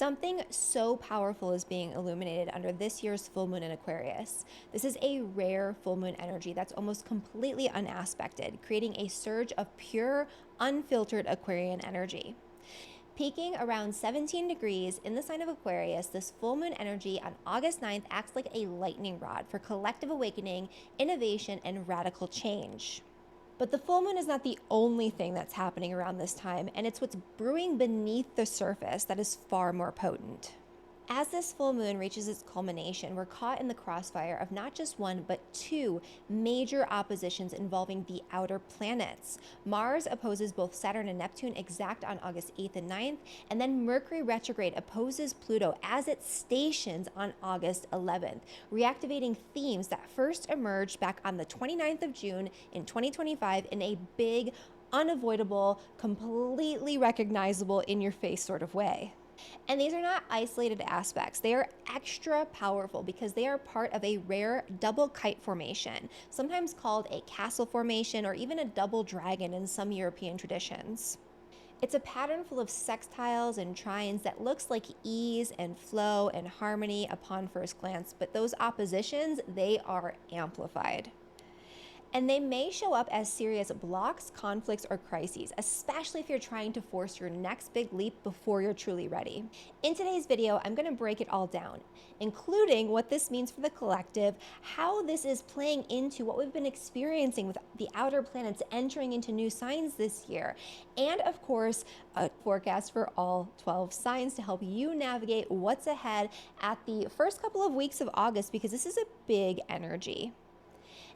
Something so powerful is being illuminated under this year's full moon in Aquarius. This is a rare full moon energy that's almost completely unaspected, creating a surge of pure, unfiltered Aquarian energy. Peaking around 17 degrees in the sign of Aquarius, this full moon energy on August 9th acts like a lightning rod for collective awakening, innovation, and radical change. But the full moon is not the only thing that's happening around this time, and it's what's brewing beneath the surface that is far more potent. As this full moon reaches its culmination, we're caught in the crossfire of not just one, but two major oppositions involving the outer planets. Mars opposes both Saturn and Neptune exact on August 8th and 9th, and then Mercury retrograde opposes Pluto as it stations on August 11th, reactivating themes that first emerged back on the 29th of June in 2025 in a big, unavoidable, completely recognizable, in-your-face sort of way. And these are not isolated aspects. They are extra powerful because they are part of a rare double kite formation, sometimes called a castle formation or even a double dragon in some European traditions. It's a pattern full of sextiles and trines that looks like ease and flow and harmony upon first glance, but those oppositions, they are amplified. And they may show up as serious blocks, conflicts, or crises, especially if you're trying to force your next big leap before you're truly ready. In today's video, I'm going to break it all down, including what this means for the collective, how this is playing into what we've been experiencing with the outer planets entering into new signs this year, and of course, a forecast for all 12 signs to help you navigate what's ahead at the first couple of weeks of August, because this is a big energy.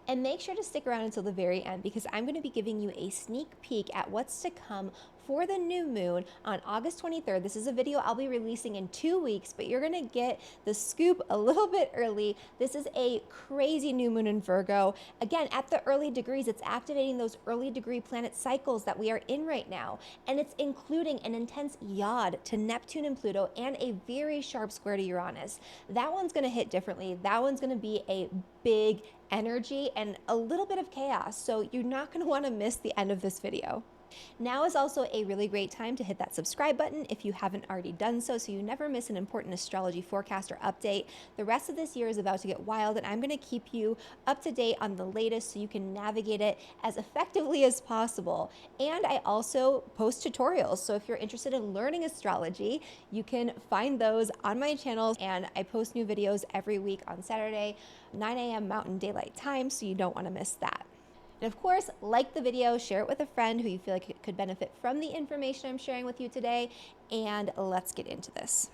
And make sure to stick around until the very end, because I'm going to be giving you a sneak peek at what's to come for the new moon on August 23rd. This is a video I'll be releasing in 2 weeks, but you're going to get the scoop a little bit early. This is a crazy new moon in Virgo. Again, at the early degrees, it's activating those early degree planet cycles that we are in right now. And it's including an intense yod to Neptune and Pluto and a very sharp square to Uranus. That one's going to hit differently. That one's going to be a big energy and a little bit of chaos. So you're not going to want to miss the end of this video. Now is also a really great time to hit that subscribe button if you haven't already done so you never miss an important astrology forecast or update. The rest of this year is about to get wild, and I'm going to keep you up to date on the latest so you can navigate it as effectively as possible. And I also post tutorials, so if you're interested in learning astrology, you can find those on my channel, and I post new videos every week on Saturday, 9 a.m. Mountain Daylight Time, so you don't want to miss that. And of course, like the video, share it with a friend who you feel like could benefit from the information I'm sharing with you today, and let's get into this.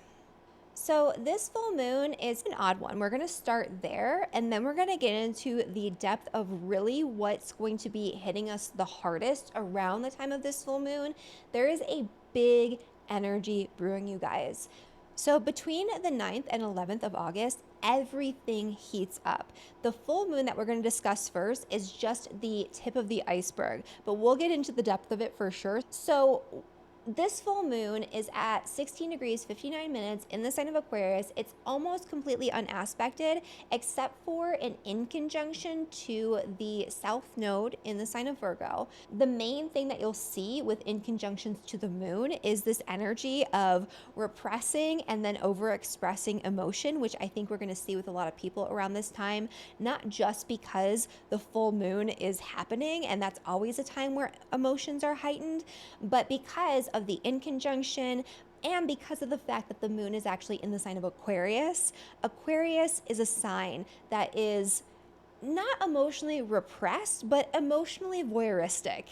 So this full moon is an odd one. We're going to start there, and then we're going to get into the depth of really what's going to be hitting us the hardest around the time of this full moon. There is a big energy brewing, you guys. So between the 9th and 11th of August, everything heats up. The full moon that we're going to discuss first is just the tip of the iceberg, but we'll get into the depth of it for sure. So this full moon is at 16 degrees 59 minutes in the sign of Aquarius. It's almost completely unaspected except for an inconjunction to the south node in the sign of Virgo. The main thing that you'll see with inconjunctions to the moon is this energy of repressing and then overexpressing emotion, which I think we're going to see with a lot of people around this time, not just because the full moon is happening and that's always a time where emotions are heightened, but because of the inconjunction and because of the fact that the moon is actually in the sign of Aquarius. Aquarius is a sign that is not emotionally repressed, but emotionally voyeuristic.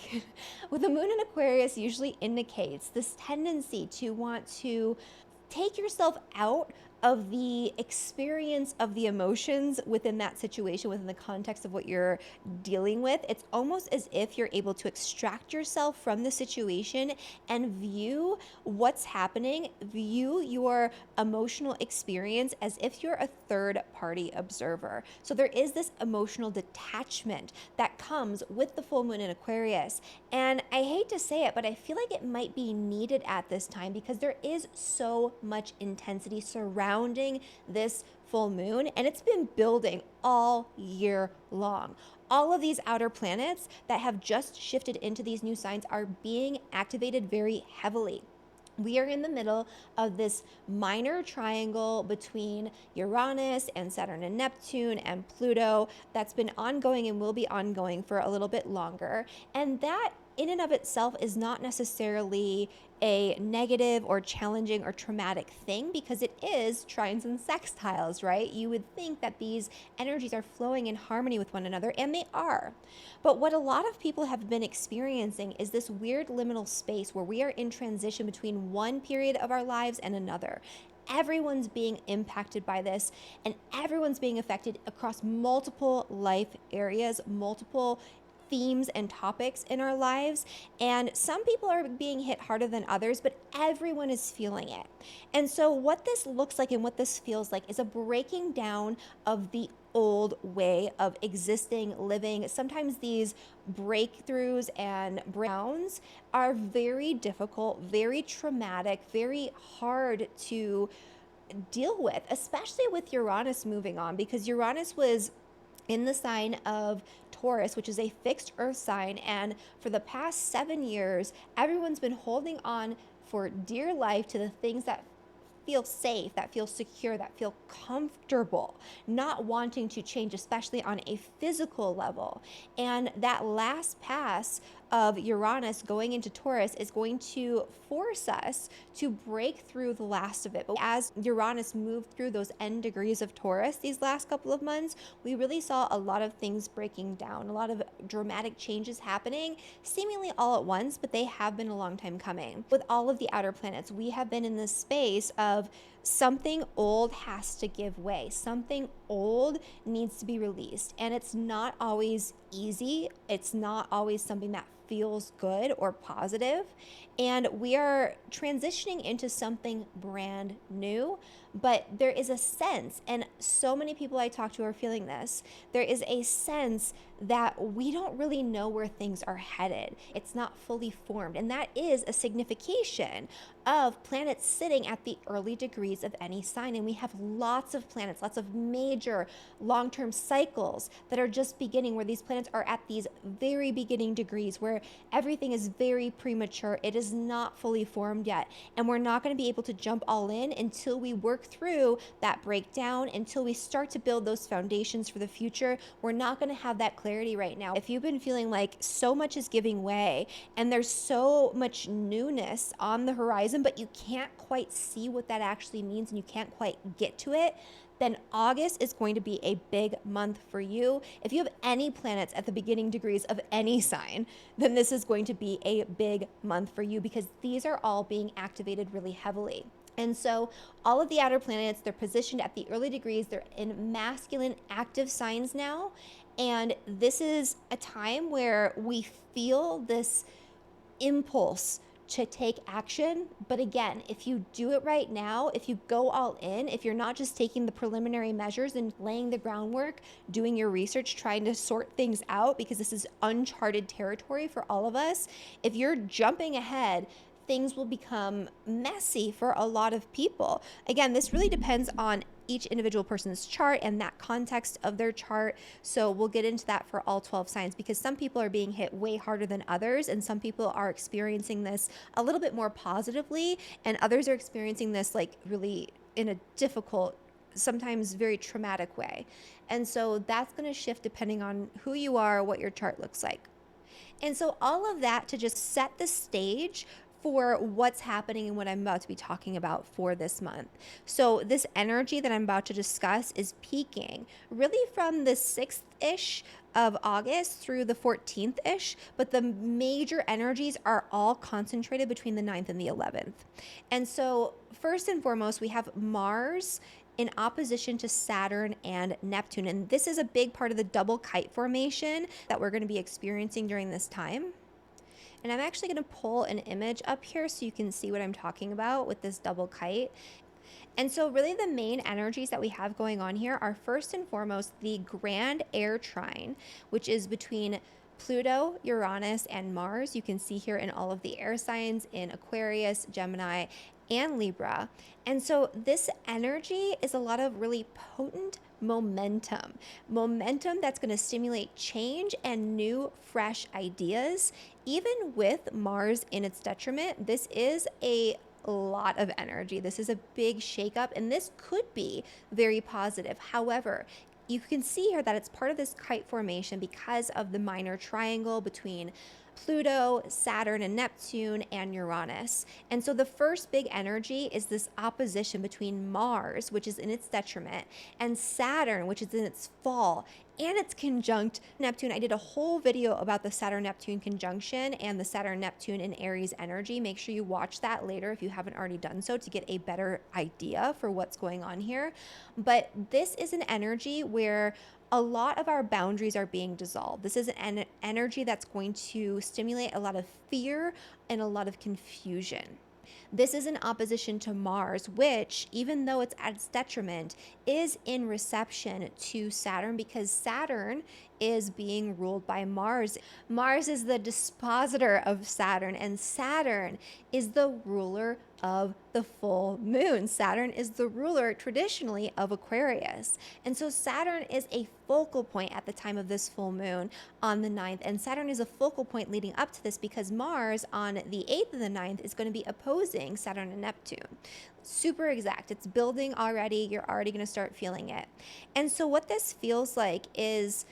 With the moon in Aquarius usually indicates this tendency to want to take yourself out of the experience of the emotions within that situation, within the context of what you're dealing with. It's almost as if you're able to extract yourself from the situation and view what's happening, view your emotional experience as if you're a third party observer. So there is this emotional detachment that comes with the full moon in Aquarius. And I hate to say it, but I feel like it might be needed at this time because there is so much intensity surrounding this full moon, and it's been building all year long. All of these outer planets that have just shifted into these new signs are being activated very heavily. We are in the middle of this minor triangle between Uranus and Saturn and Neptune and Pluto that's been ongoing and will be ongoing for a little bit longer. And that in and of itself is not necessarily a negative or challenging or traumatic thing, because it is trines and sextiles, right? You would think that these energies are flowing in harmony with one another, and they are. But what a lot of people have been experiencing is this weird liminal space where we are in transition between one period of our lives and another. Everyone's being impacted by this, and everyone's being affected across multiple life areas, multiple themes and topics in our lives. And some people are being hit harder than others, but everyone is feeling it. And so what this looks like and what this feels like is a breaking down of the old way of existing, living. Sometimes these breakthroughs and breakdowns are very difficult, very traumatic, very hard to deal with, especially with Uranus moving on, because Uranus was in the sign of Taurus, which is a fixed earth sign. And for the past 7 years, everyone's been holding on for dear life to the things that feel safe, that feel secure, that feel comfortable, not wanting to change, especially on a physical level. And that last pass of Uranus going into Taurus is going to force us to break through the last of it. But as Uranus moved through those end degrees of Taurus these last couple of months, we really saw a lot of things breaking down, a lot of dramatic changes happening, seemingly all at once, but they have been a long time coming. With all of the outer planets, we have been in this space of something old has to give way. Something old needs to be released. And it's not always easy. It's not always something that feels good or positive. And we are transitioning into something brand new. But there is a sense, and so many people I talk to are feeling this, there is a sense that we don't really know where things are headed. It's not fully formed. And that is a signification of planets sitting at the early degrees of any sign. And we have lots of planets, lots of major long-term cycles that are just beginning, where these planets are at these very beginning degrees, where everything is very premature. It is not fully formed yet. And we're not going to be able to jump all in until we work through that breakdown, until we start to build those foundations for the future. We're not going to have that clarity right now. If you've been feeling like so much is giving way and there's so much newness on the horizon, but you can't quite see what that actually means and you can't quite get to it, then August is going to be a big month for you. If you have any planets at the beginning degrees of any sign, then this is going to be a big month for you, because these are all being activated really heavily. And so all of the outer planets, they're positioned at the early degrees. They're in masculine active signs now. And this is a time where we feel this impulse to take action. But again, if you do it right now, if you go all in, if you're not just taking the preliminary measures and laying the groundwork, doing your research, trying to sort things out, because this is uncharted territory for all of us, if you're jumping ahead, things will become messy for a lot of people. Again, this really depends on each individual person's chart and that context of their chart. So we'll get into that for all 12 signs, because some people are being hit way harder than others, and some people are experiencing this a little bit more positively, and others are experiencing this like really in a difficult, sometimes very traumatic way. And so that's going to shift depending on who you are, what your chart looks like. And so all of that to just set the stage for what's happening and what I'm about to be talking about for this month. So this energy that I'm about to discuss is peaking really from the 6th-ish of August through the 14th-ish, but the major energies are all concentrated between the 9th and the 11th. And so first and foremost, we have Mars in opposition to Saturn and Neptune. And this is a big part of the double kite formation that we're going to be experiencing during this time. And I'm actually going to pull an image up here so you can see what I'm talking about with this double kite. And so really the main energies that we have going on here are first and foremost the grand air trine, which is between Pluto, Uranus, and Mars. You can see here in all of the air signs in Aquarius, Gemini, and Libra. And so this energy is a lot of really potent momentum that's going to stimulate change and new, fresh ideas. Even with Mars in its detriment, this is a lot of energy. This is a big shakeup, and this could be very positive. However, you can see here that it's part of this kite formation because of the minor triangle between Pluto, Saturn and Neptune, and Uranus. And so the first big energy is this opposition between Mars, which is in its detriment, and Saturn, which is in its fall, and it's conjunct Neptune. I did a whole video about the Saturn-Neptune conjunction and the Saturn-Neptune in Aries energy. Make sure you watch that later if you haven't already done so to get a better idea for what's going on here. But this is an energy where a lot of our boundaries are being dissolved. This is an energy that's going to stimulate a lot of fear and a lot of confusion. This is in opposition to Mars, which, even though it's at its detriment, is in reception to Saturn because Saturn is being ruled by Mars. Mars is the dispositor of Saturn, and Saturn is the ruler of the full moon. Saturn is the ruler traditionally of Aquarius. And so Saturn is a focal point at the time of this full moon on the 9th. And Saturn is a focal point leading up to this because Mars on the 8th of the 9th is going to be opposing Saturn and Neptune. Super exact. It's building already. You're already going to start feeling it. And so what this feels like is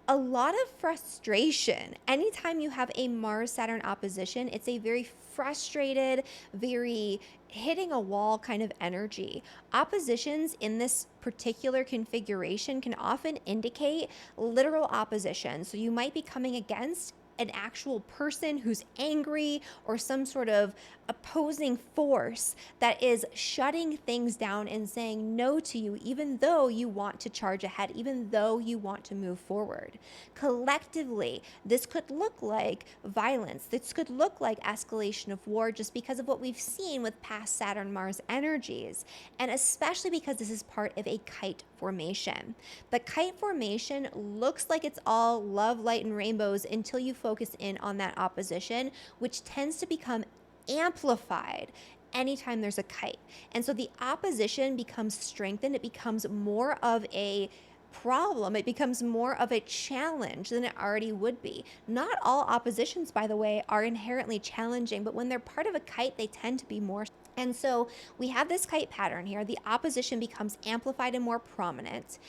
a lot of frustration. Anytime you have a Mars-Saturn opposition, it's a very frustrated, very hitting a wall kind of energy. Oppositions in this particular configuration can often indicate literal opposition. So you might be coming against an actual person who's angry or some sort of opposing force that is shutting things down and saying no to you, even though you want to charge ahead, even though you want to move forward. Collectively, this could look like violence. This could look like escalation of war just because of what we've seen with past Saturn-Mars energies, and especially because this is part of a kite formation. The kite formation looks like it's all love, light, and rainbows until you focus in on that opposition, which tends to become amplified anytime there's a kite. And so the opposition becomes strengthened. It becomes more of a problem. It becomes more of a challenge than it already would be. Not all oppositions, by the way, are inherently challenging, but when they're part of a kite, they tend to be more. And so we have this kite pattern here. The opposition becomes amplified and more prominent.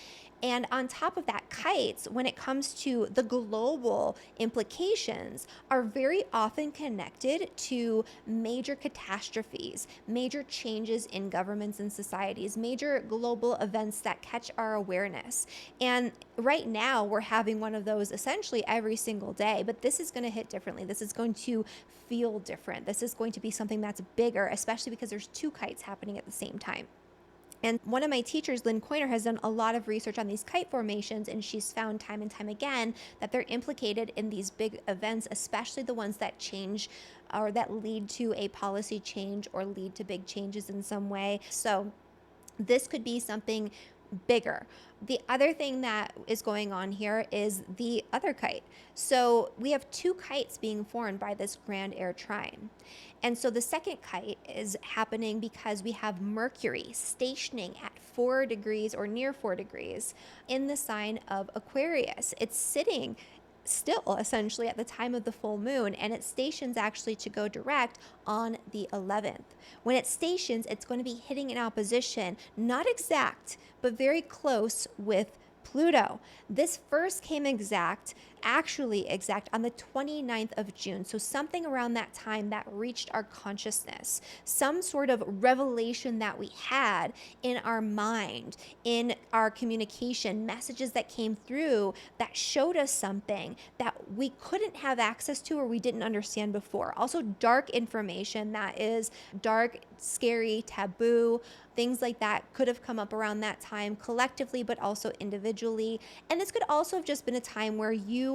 And on top of that, kites, when it comes to the global implications, are very often connected to major catastrophes, major changes in governments and societies, major global events that catch our awareness. And right now, we're having one of those essentially every single day, but this is going to hit differently. This is going to feel different. This is going to be something that's bigger, especially because there's two kites happening at the same time. And one of my teachers, Lynn Coiner, has done a lot of research on these kite formations, and she's found time and time again that they're implicated in these big events, especially the ones that change or that lead to a policy change or lead to big changes in some way. So this could be something bigger. The other thing that is going on here is the other kite. So we have two kites being formed by this grand air trine. And so the second kite is happening because we have Mercury stationing at 4 degrees or near 4 degrees in the sign of Aquarius. It's sitting still essentially at the time of the full moon, and it stations actually to go direct on the 11th. When it stations, it's going to be hitting an opposition, not exact, but very close with Pluto. This first came actually exact on the 29th of June. So something around that time that reached our consciousness, some sort of revelation that we had in our mind, in our communication, messages that came through that showed us something that we couldn't have access to or we didn't understand before. Also dark information that is dark, scary, taboo, things like that could have come up around that time collectively, but also individually. And this could also have just been a time where you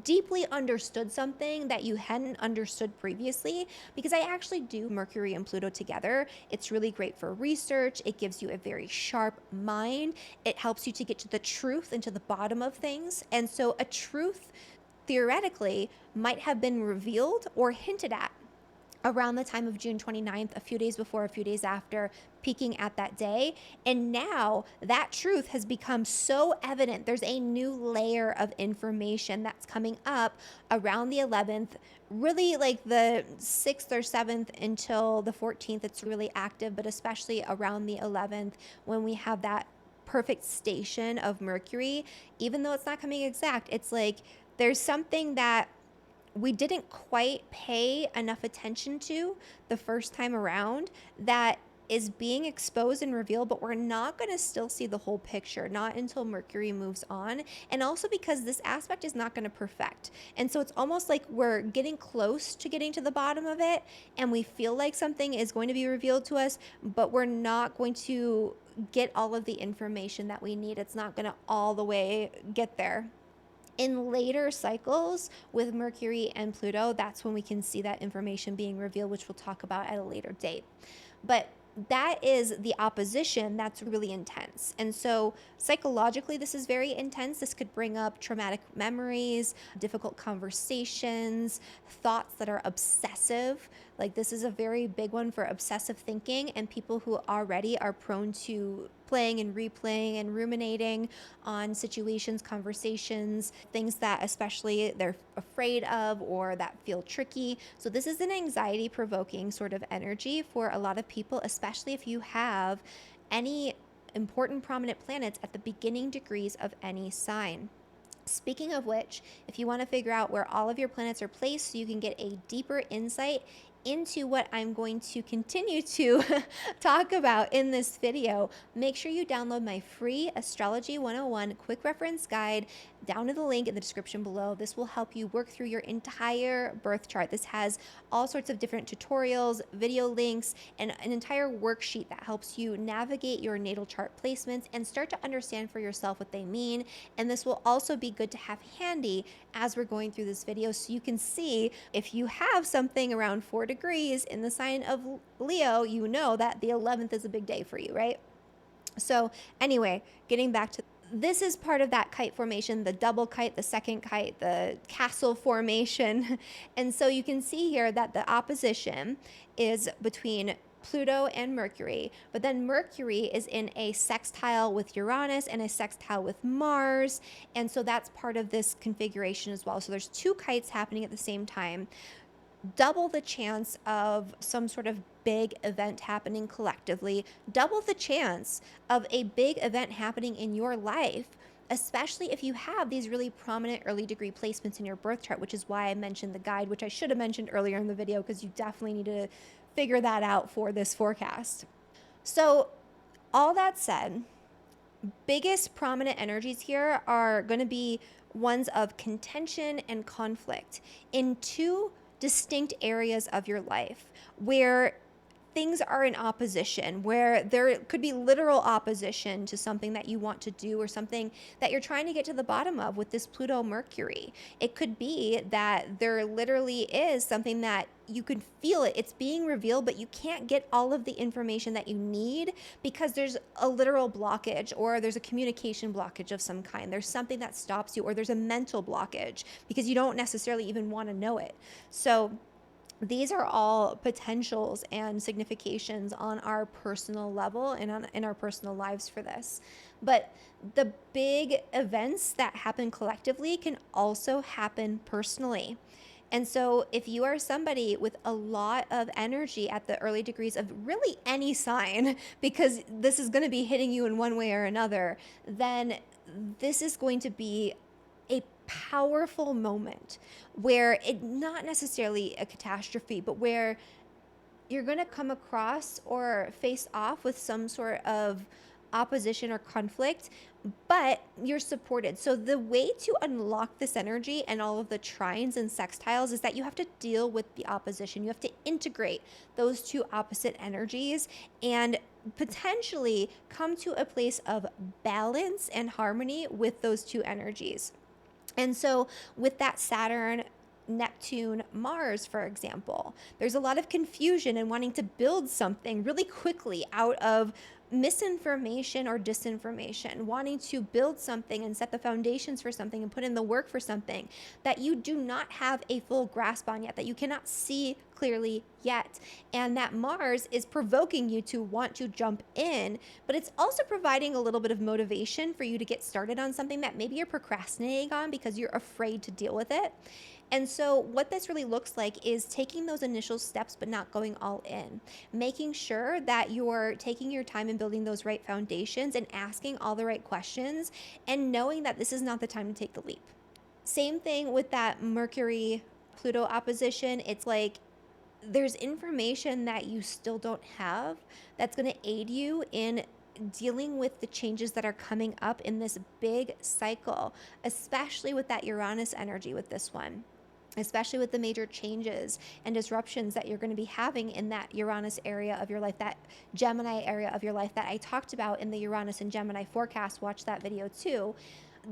deeply understood something that you hadn't understood previously, because I actually do Mercury and Pluto together. It's really great for research. It gives you a very sharp mind. It helps you to get to the truth and to the bottom of things. And so a truth theoretically might have been revealed or hinted at around the time of June 29th, a few days before, a few days after, peeking at that day. And now that truth has become so evident. There's a new layer of information that's coming up around the 11th, really like the 6th or 7th until the 14th. It's really active, but especially around the 11th when we have that perfect station of Mercury. Even though it's not coming exact, it's like there's something that we didn't quite pay enough attention to the first time around that is being exposed and revealed, but we're not going to still see the whole picture, not until Mercury moves on. And also because this aspect is not going to perfect. And so it's almost like we're getting close to getting to the bottom of it, and we feel like something is going to be revealed to us, but we're not going to get all of the information that we need. It's not going to all the way get there. In later cycles with Mercury and Pluto, that's when we can see that information being revealed, which we'll talk about at a later date. But that is the opposition that's really intense. And so psychologically, this is very intense. This could bring up traumatic memories, difficult conversations, thoughts that are obsessive. Like this is a very big one for obsessive thinking and people who already are prone to playing and replaying and ruminating on situations, conversations, things that especially they're afraid of or that feel tricky. So this is an anxiety provoking sort of energy for a lot of people, especially if you have any important prominent planets at the beginning degrees of any sign. Speaking of which, if you want to figure out where all of your planets are placed so you can get a deeper insight into what I'm going to continue to talk about in this video, make sure you download my free Astrology 101 quick reference guide down in the link in the description below. This will help you work through your entire birth chart. This has all sorts of different tutorials, video links, and an entire worksheet that helps you navigate your natal chart placements and start to understand for yourself what they mean. And this will also be good to have handy as we're going through this video so you can see if you have something around 4 degrees in the sign of Leo, you know that the 11th is a big day for you, right? So anyway, getting back to this is part of that kite formation, the double kite, the second kite, the castle formation. And so you can see here that the opposition is between Pluto and Mercury, but then Mercury is in a sextile with Uranus and a sextile with Mars. And so that's part of this configuration as well. So there's 2 kites happening at the same time. Double the chance of some sort of big event happening collectively, double the chance of a big event happening in your life, especially if you have these really prominent early degree placements in your birth chart, which is why I mentioned the guide, which I should have mentioned earlier in the video because you definitely need to figure that out for this forecast. So all that said, biggest prominent energies here are going to be ones of contention and conflict in 2 distinct areas of your life where things are in opposition, where there could be literal opposition to something that you want to do or something that you're trying to get to the bottom of with this Pluto Mercury. It could be that there literally is something that you can feel it's being revealed, but you can't get all of the information that you need because there's a literal blockage or there's a communication blockage of some kind. There's something that stops you or there's a mental blockage because you don't necessarily even want to know it. So these are all potentials and significations on our personal level and in our personal lives for this. But the big events that happen collectively can also happen personally. And so if you are somebody with a lot of energy at the early degrees of really any sign, because this is going to be hitting you in one way or another, then this is going to be a powerful moment where it not necessarily a catastrophe, but where you're going to come across or face off with some sort of opposition or conflict, but you're supported. So the way to unlock this energy and all of the trines and sextiles is that you have to deal with the opposition. You have to integrate those 2 opposite energies and potentially come to a place of balance and harmony with those 2 energies. And so with that Saturn, Neptune, Mars, for example, there's a lot of confusion and wanting to build something really quickly out of misinformation or disinformation, wanting to build something and set the foundations for something and put in the work for something that you do not have a full grasp on yet, that you cannot see clearly yet. And that Mars is provoking you to want to jump in, but it's also providing a little bit of motivation for you to get started on something that maybe you're procrastinating on because you're afraid to deal with it. And so what this really looks like is taking those initial steps, but not going all in, making sure that you're taking your time and building those right foundations and asking all the right questions and knowing that this is not the time to take the leap. Same thing with that Mercury Pluto opposition. It's like there's information that you still don't have that's going to aid you in dealing with the changes that are coming up in this big cycle, especially with that Uranus energy with this one, especially with the major changes and disruptions that you're going to be having in that Uranus area of your life, that Gemini area of your life that I talked about in the Uranus and Gemini forecast. Watch that video too.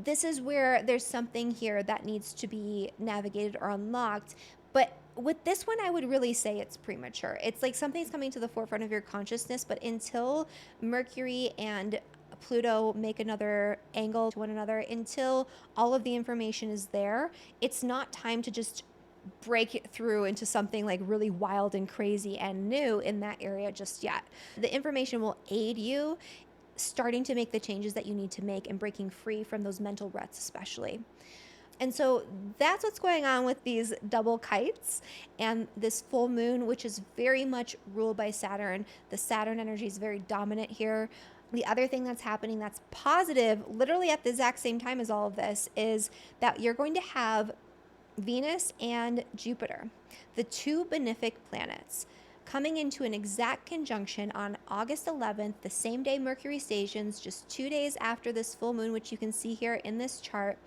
This is where there's something here that needs to be navigated or unlocked. But with this one, I would really say it's premature. It's like something's coming to the forefront of your consciousness, but until Mercury and Pluto make another angle to one another, until all of the information is there, it's not time to just break through into something like really wild and crazy and new in that area just yet. The information will aid you starting to make the changes that you need to make and breaking free from those mental ruts especially. And so that's what's going on with these double kites and this full moon, which is very much ruled by Saturn. The Saturn energy is very dominant here. The other thing that's happening that's positive, literally at the exact same time as all of this, is that you're going to have Venus and Jupiter, the two benefic planets, coming into an exact conjunction on August 11th, the same day Mercury stations, just 2 days after this full moon, which you can see here in this chart.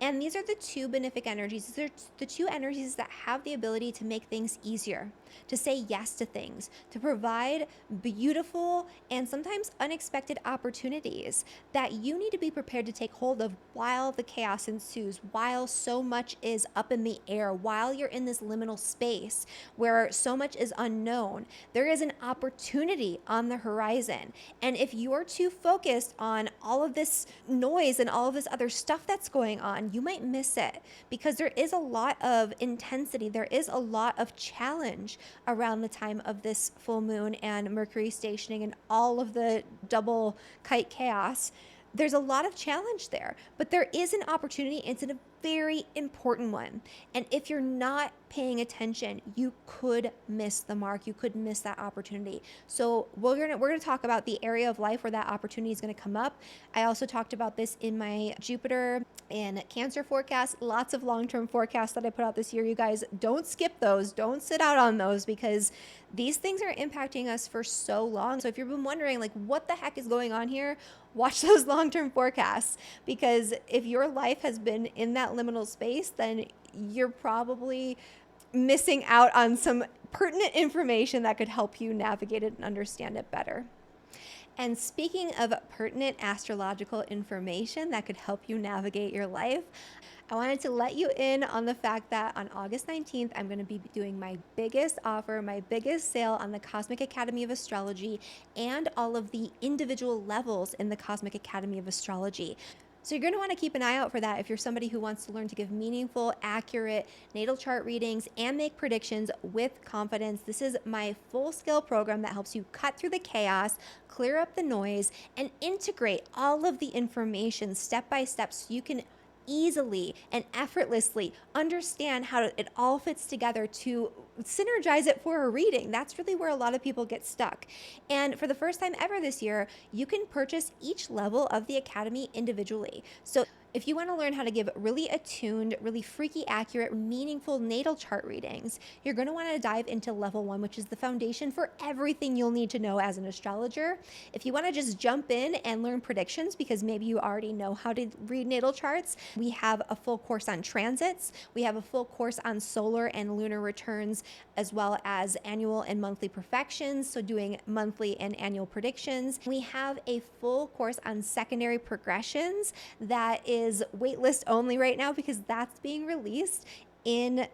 And these are the two benefic energies. These are the two energies that have the ability to make things easier, to say yes to things, to provide beautiful and sometimes unexpected opportunities that you need to be prepared to take hold of while the chaos ensues, while so much is up in the air, while you're in this liminal space where so much is unknown. There is an opportunity on the horizon. And if you're too focused on all of this noise and all of this other stuff that's going on, you might miss it because there is a lot of intensity. There is a lot of challenge around the time of this full moon and Mercury stationing and all of the double kite chaos. There's a lot of challenge there, but there is an opportunity. It's a very important one. And if you're not paying attention, you could miss the mark. You could miss that opportunity. So we're gonna talk about the area of life where that opportunity is gonna come up. I also talked about this in my Jupiter and Cancer forecast. Lots of long-term forecasts that I put out this year. You guys, don't skip those. Don't sit out on those because these things are impacting us for so long. So if you've been wondering like what the heck is going on here, watch those long-term forecasts, because if your life has been in that liminal space, then you're probably missing out on some pertinent information that could help you navigate it and understand it better. And speaking of pertinent astrological information that could help you navigate your life, I wanted to let you in on the fact that on August 19th, I'm going to be doing my biggest offer, my biggest sale on the Cosmic Academy of Astrology and all of the individual levels in the Cosmic Academy of Astrology. So you're going to want to keep an eye out for that if you're somebody who wants to learn to give meaningful, accurate natal chart readings and make predictions with confidence. This is my full-scale program that helps you cut through the chaos, clear up the noise, and integrate all of the information step by step so you can easily and effortlessly understand how it all fits together to synergize it for a reading. That's really where a lot of people get stuck. And for the first time ever this year, you can purchase each level of the Academy individually. So if you want to learn how to give really attuned, really freaky accurate, meaningful natal chart readings, you're going to want to dive into level 1, which is the foundation for everything you'll need to know as an astrologer. If you want to just jump in and learn predictions because maybe you already know how to read natal charts, we have a full course on transits. We have a full course on solar and lunar returns, as well as annual and monthly perfections, so doing monthly and annual predictions. We have a full course on secondary progressions that is waitlist only right now because that's being released in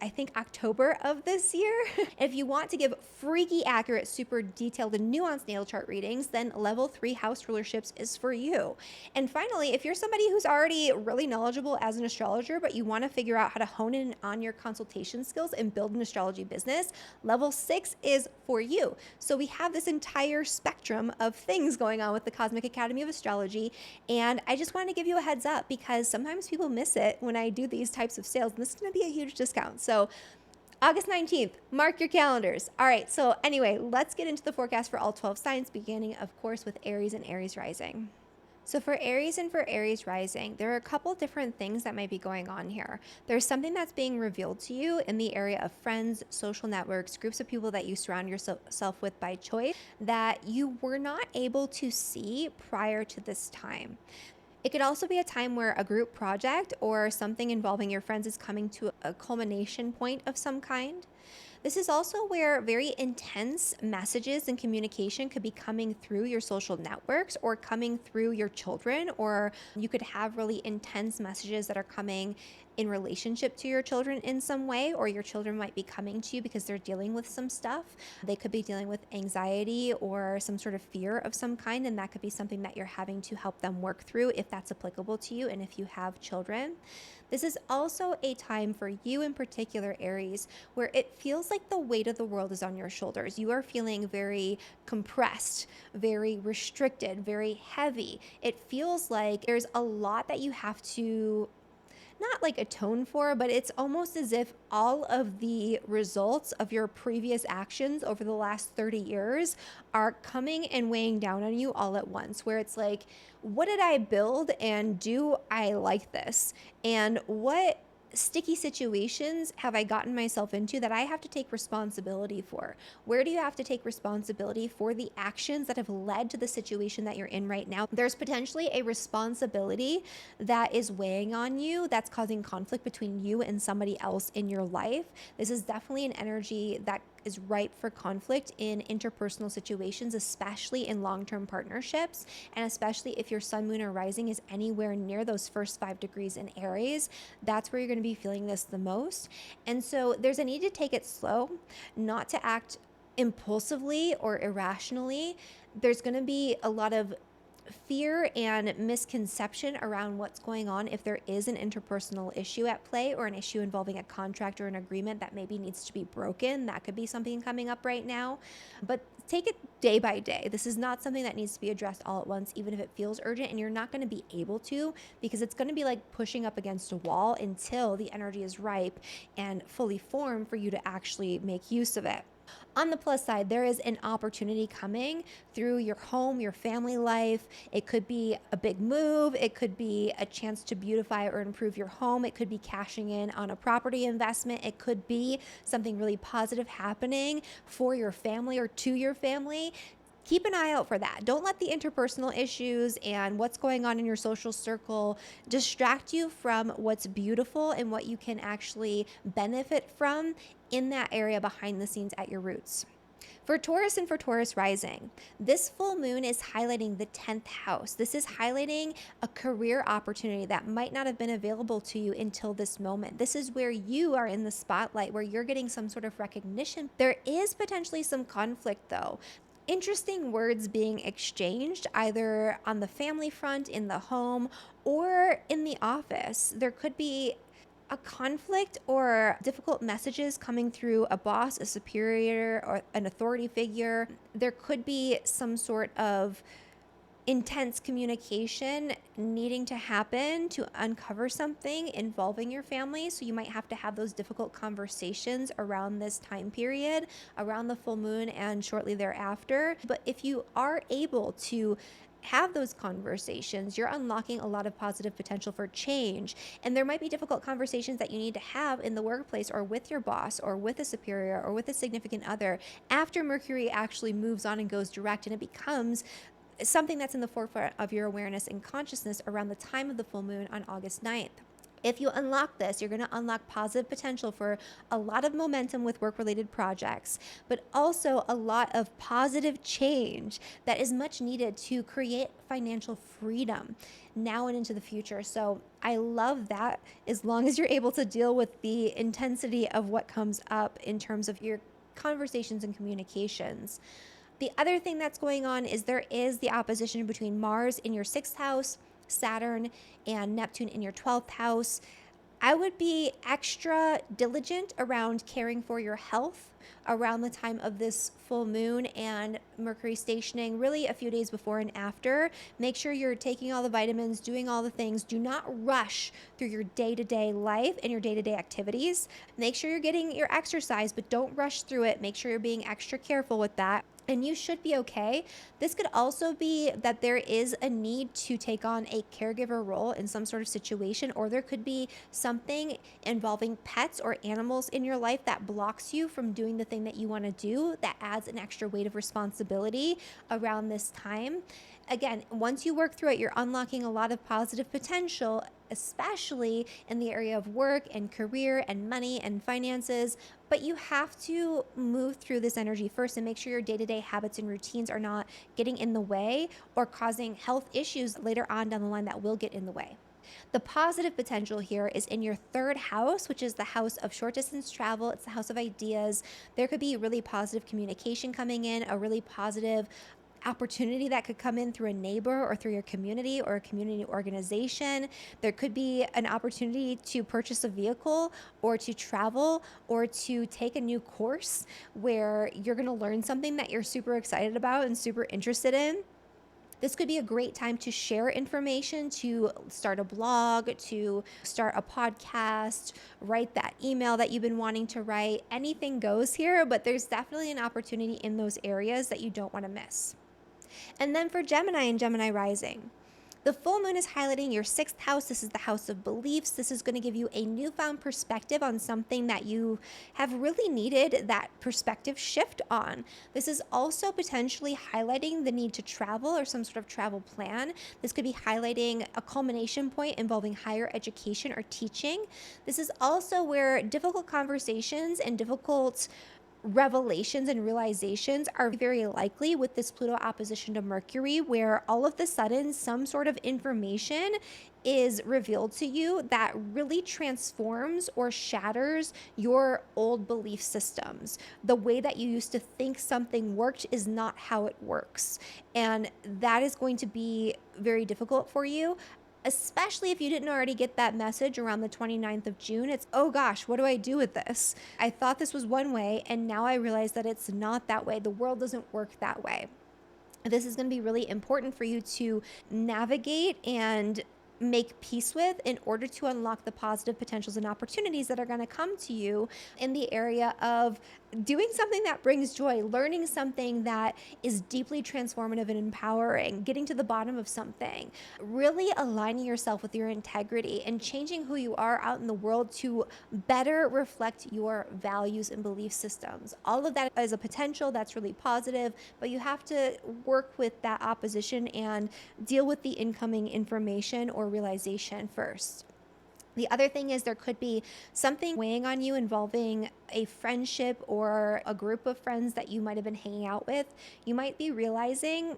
I think October of this year. If you want to give freaky, accurate, super detailed and nuanced natal chart readings, then level 3 house rulerships is for you. And finally, if you're somebody who's already really knowledgeable as an astrologer, but you want to figure out how to hone in on your consultation skills and build an astrology business, level 6 is for you. So we have this entire spectrum of things going on with the Cosmic Academy of Astrology. And I just wanted to give you a heads up because sometimes people miss it when I do these types of sales. And this is going to be a huge discount. So August 19th, mark your calendars. All right, so anyway, let's get into the forecast for all 12 signs, beginning, of course, with Aries and Aries rising. So for Aries and for Aries rising, there are a couple different things that might be going on here. There's something that's being revealed to you in the area of friends, social networks, groups of people that you surround yourself with by choice that you were not able to see prior to this time. It could also be a time where a group project or something involving your friends is coming to a culmination point of some kind. This is also where very intense messages and communication could be coming through your social networks or coming through your children, or you could have really intense messages that are coming in relationship to your children in some way, or your children might be coming to you because they're dealing with some stuff. They could be dealing with anxiety or some sort of fear of some kind, and that could be something that you're having to help them work through if that's applicable to you and if you have children. This is also a time for you in particular, Aries, where it feels like the weight of the world is on your shoulders. You are feeling very compressed, very restricted, very heavy. It feels like there's a lot that you have to not like atone for, but it's almost as if all of the results of your previous actions over the last 30 years are coming and weighing down on you all at once, where it's like, what did I build and do I like this? And what sticky situations have I gotten myself into that I have to take responsibility for? Where do you have to take responsibility for the actions that have led to the situation that you're in right now? There's potentially a responsibility that is weighing on you that's causing conflict between you and somebody else in your life. This is definitely an energy that is ripe for conflict in interpersonal situations, especially in long-term partnerships, and especially if your sun, moon, or rising is anywhere near those first 5 degrees in Aries. That's where you're going to be feeling this the most. And so there's a need to take it slow, not to act impulsively or irrationally. There's going to be a lot of fear and misconception around what's going on if there is an interpersonal issue at play or an issue involving a contract or an agreement that maybe needs to be broken. That could be something coming up right now, but take it day by day. This is not something that needs to be addressed all at once, even if it feels urgent, and you're not going to be able to, because it's going to be like pushing up against a wall until the energy is ripe and fully formed for you to actually make use of it. On the plus side, there is an opportunity coming through your home, your family life. It could be a big move. It could be a chance to beautify or improve your home. It could be cashing in on a property investment. It could be something really positive happening for your family or to your family. Keep an eye out for that. Don't let the interpersonal issues and what's going on in your social circle distract you from what's beautiful and what you can actually benefit from in that area behind the scenes at your roots. For Taurus and for Taurus rising, this full moon is highlighting the 10th house. This is highlighting a career opportunity that might not have been available to you until this moment. This is where you are in the spotlight, where you're getting some sort of recognition. There is potentially some conflict though. Interesting words being exchanged either on the family front, in the home, or in the office. There could be a conflict or difficult messages coming through a boss, a superior, or an authority figure. There could be some sort of intense communication needing to happen to uncover something involving your family. So you might have to have those difficult conversations around this time period, around the full moon and shortly thereafter. But if you are able to have those conversations, you're unlocking a lot of positive potential for change. And there might be difficult conversations that you need to have in the workplace or with your boss or with a superior or with a significant other after Mercury actually moves on and goes direct, and it becomes something that's in the forefront of your awareness and consciousness around the time of the full moon on August 9th. If you unlock this, you're going to unlock positive potential for a lot of momentum with work-related projects, but also a lot of positive change that is much needed to create financial freedom now and into the future. So I love that, as long as you're able to deal with the intensity of what comes up in terms of your conversations and communications. The other thing that's going on is there is the opposition between Mars in your 6th house, Saturn and Neptune in your 12th house. I would be extra diligent around caring for your health around the time of this full moon and Mercury stationing, really a few days before and after. Make sure you're taking all the vitamins, doing all the things. Do not rush through your day-to-day life and your day-to-day activities. Make sure you're getting your exercise, but don't rush through it. Make sure you're being extra careful with that. And you should be okay. This could also be that there is a need to take on a caregiver role in some sort of situation, or there could be something involving pets or animals in your life that blocks you from doing the thing that you want to do, that adds an extra weight of responsibility around this time. Again, once you work through it, you're unlocking a lot of positive potential, especially in the area of work and career and money and finances. But you have to move through this energy first and make sure your day-to-day habits and routines are not getting in the way or causing health issues later on down the line that will get in the way. The positive potential here is in your 3rd house, which is the house of short distance travel. It's the house of ideas. There could be really positive communication coming in, a really positive opportunity that could come in through a neighbor or through your community or a community organization. There could be an opportunity to purchase a vehicle or to travel or to take a new course where you're going to learn something that you're super excited about and super interested in. This could be a great time to share information, to start a blog, to start a podcast, write that email that you've been wanting to write. Anything goes here, but there's definitely an opportunity in those areas that you don't want to miss. And then for Gemini and Gemini rising, the full moon is highlighting your 6th house. This is the house of beliefs. This is going to give you a newfound perspective on something that you have really needed that perspective shift on. This is also potentially highlighting the need to travel or some sort of travel plan. This could be highlighting a culmination point involving higher education or teaching. This is also where difficult conversations and difficult revelations and realizations are very likely with this Pluto opposition to Mercury, where all of the sudden some sort of information is revealed to you that really transforms or shatters your old belief systems. The way that you used to think something worked is not how it works. And that is going to be very difficult for you, especially if you didn't already get that message around the 29th of June. It's, oh gosh, what do I do with this? I thought this was one way, and now I realize that it's not that way. The world doesn't work that way. This is going to be really important for you to navigate and make peace with in order to unlock the positive potentials and opportunities that are going to come to you in the area of doing something that brings joy, learning something that is deeply transformative and empowering, getting to the bottom of something, really aligning yourself with your integrity and changing who you are out in the world to better reflect your values and belief systems. All of that is a potential that's really positive, but you have to work with that opposition and deal with the incoming information or realization first. The other thing is there could be something weighing on you involving a friendship or a group of friends that you might have been hanging out with. You might be realizing,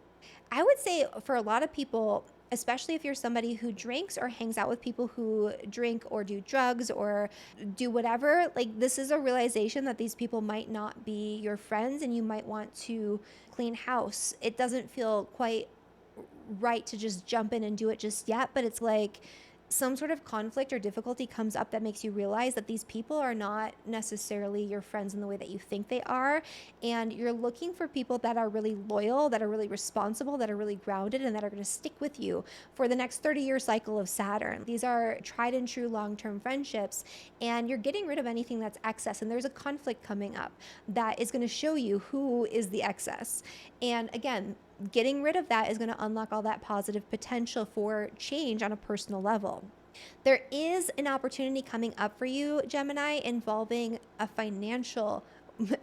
I would say for a lot of people, especially if you're somebody who drinks or hangs out with people who drink or do drugs or do whatever, like this is a realization that these people might not be your friends and you might want to clean house. It doesn't feel quite right to just jump in and do it just yet, but it's like some sort of conflict or difficulty comes up that makes you realize that these people are not necessarily your friends in the way that you think they are. And you're looking for people that are really loyal, that are really responsible, that are really grounded, and that are going to stick with you for the next 30-year cycle of Saturn. These are tried and true long-term friendships, and you're getting rid of anything that's excess. And there's a conflict coming up that is going to show you who is the excess. And again, getting rid of that is going to unlock all that positive potential for change on a personal level. There is an opportunity coming up for you, Gemini, involving a financial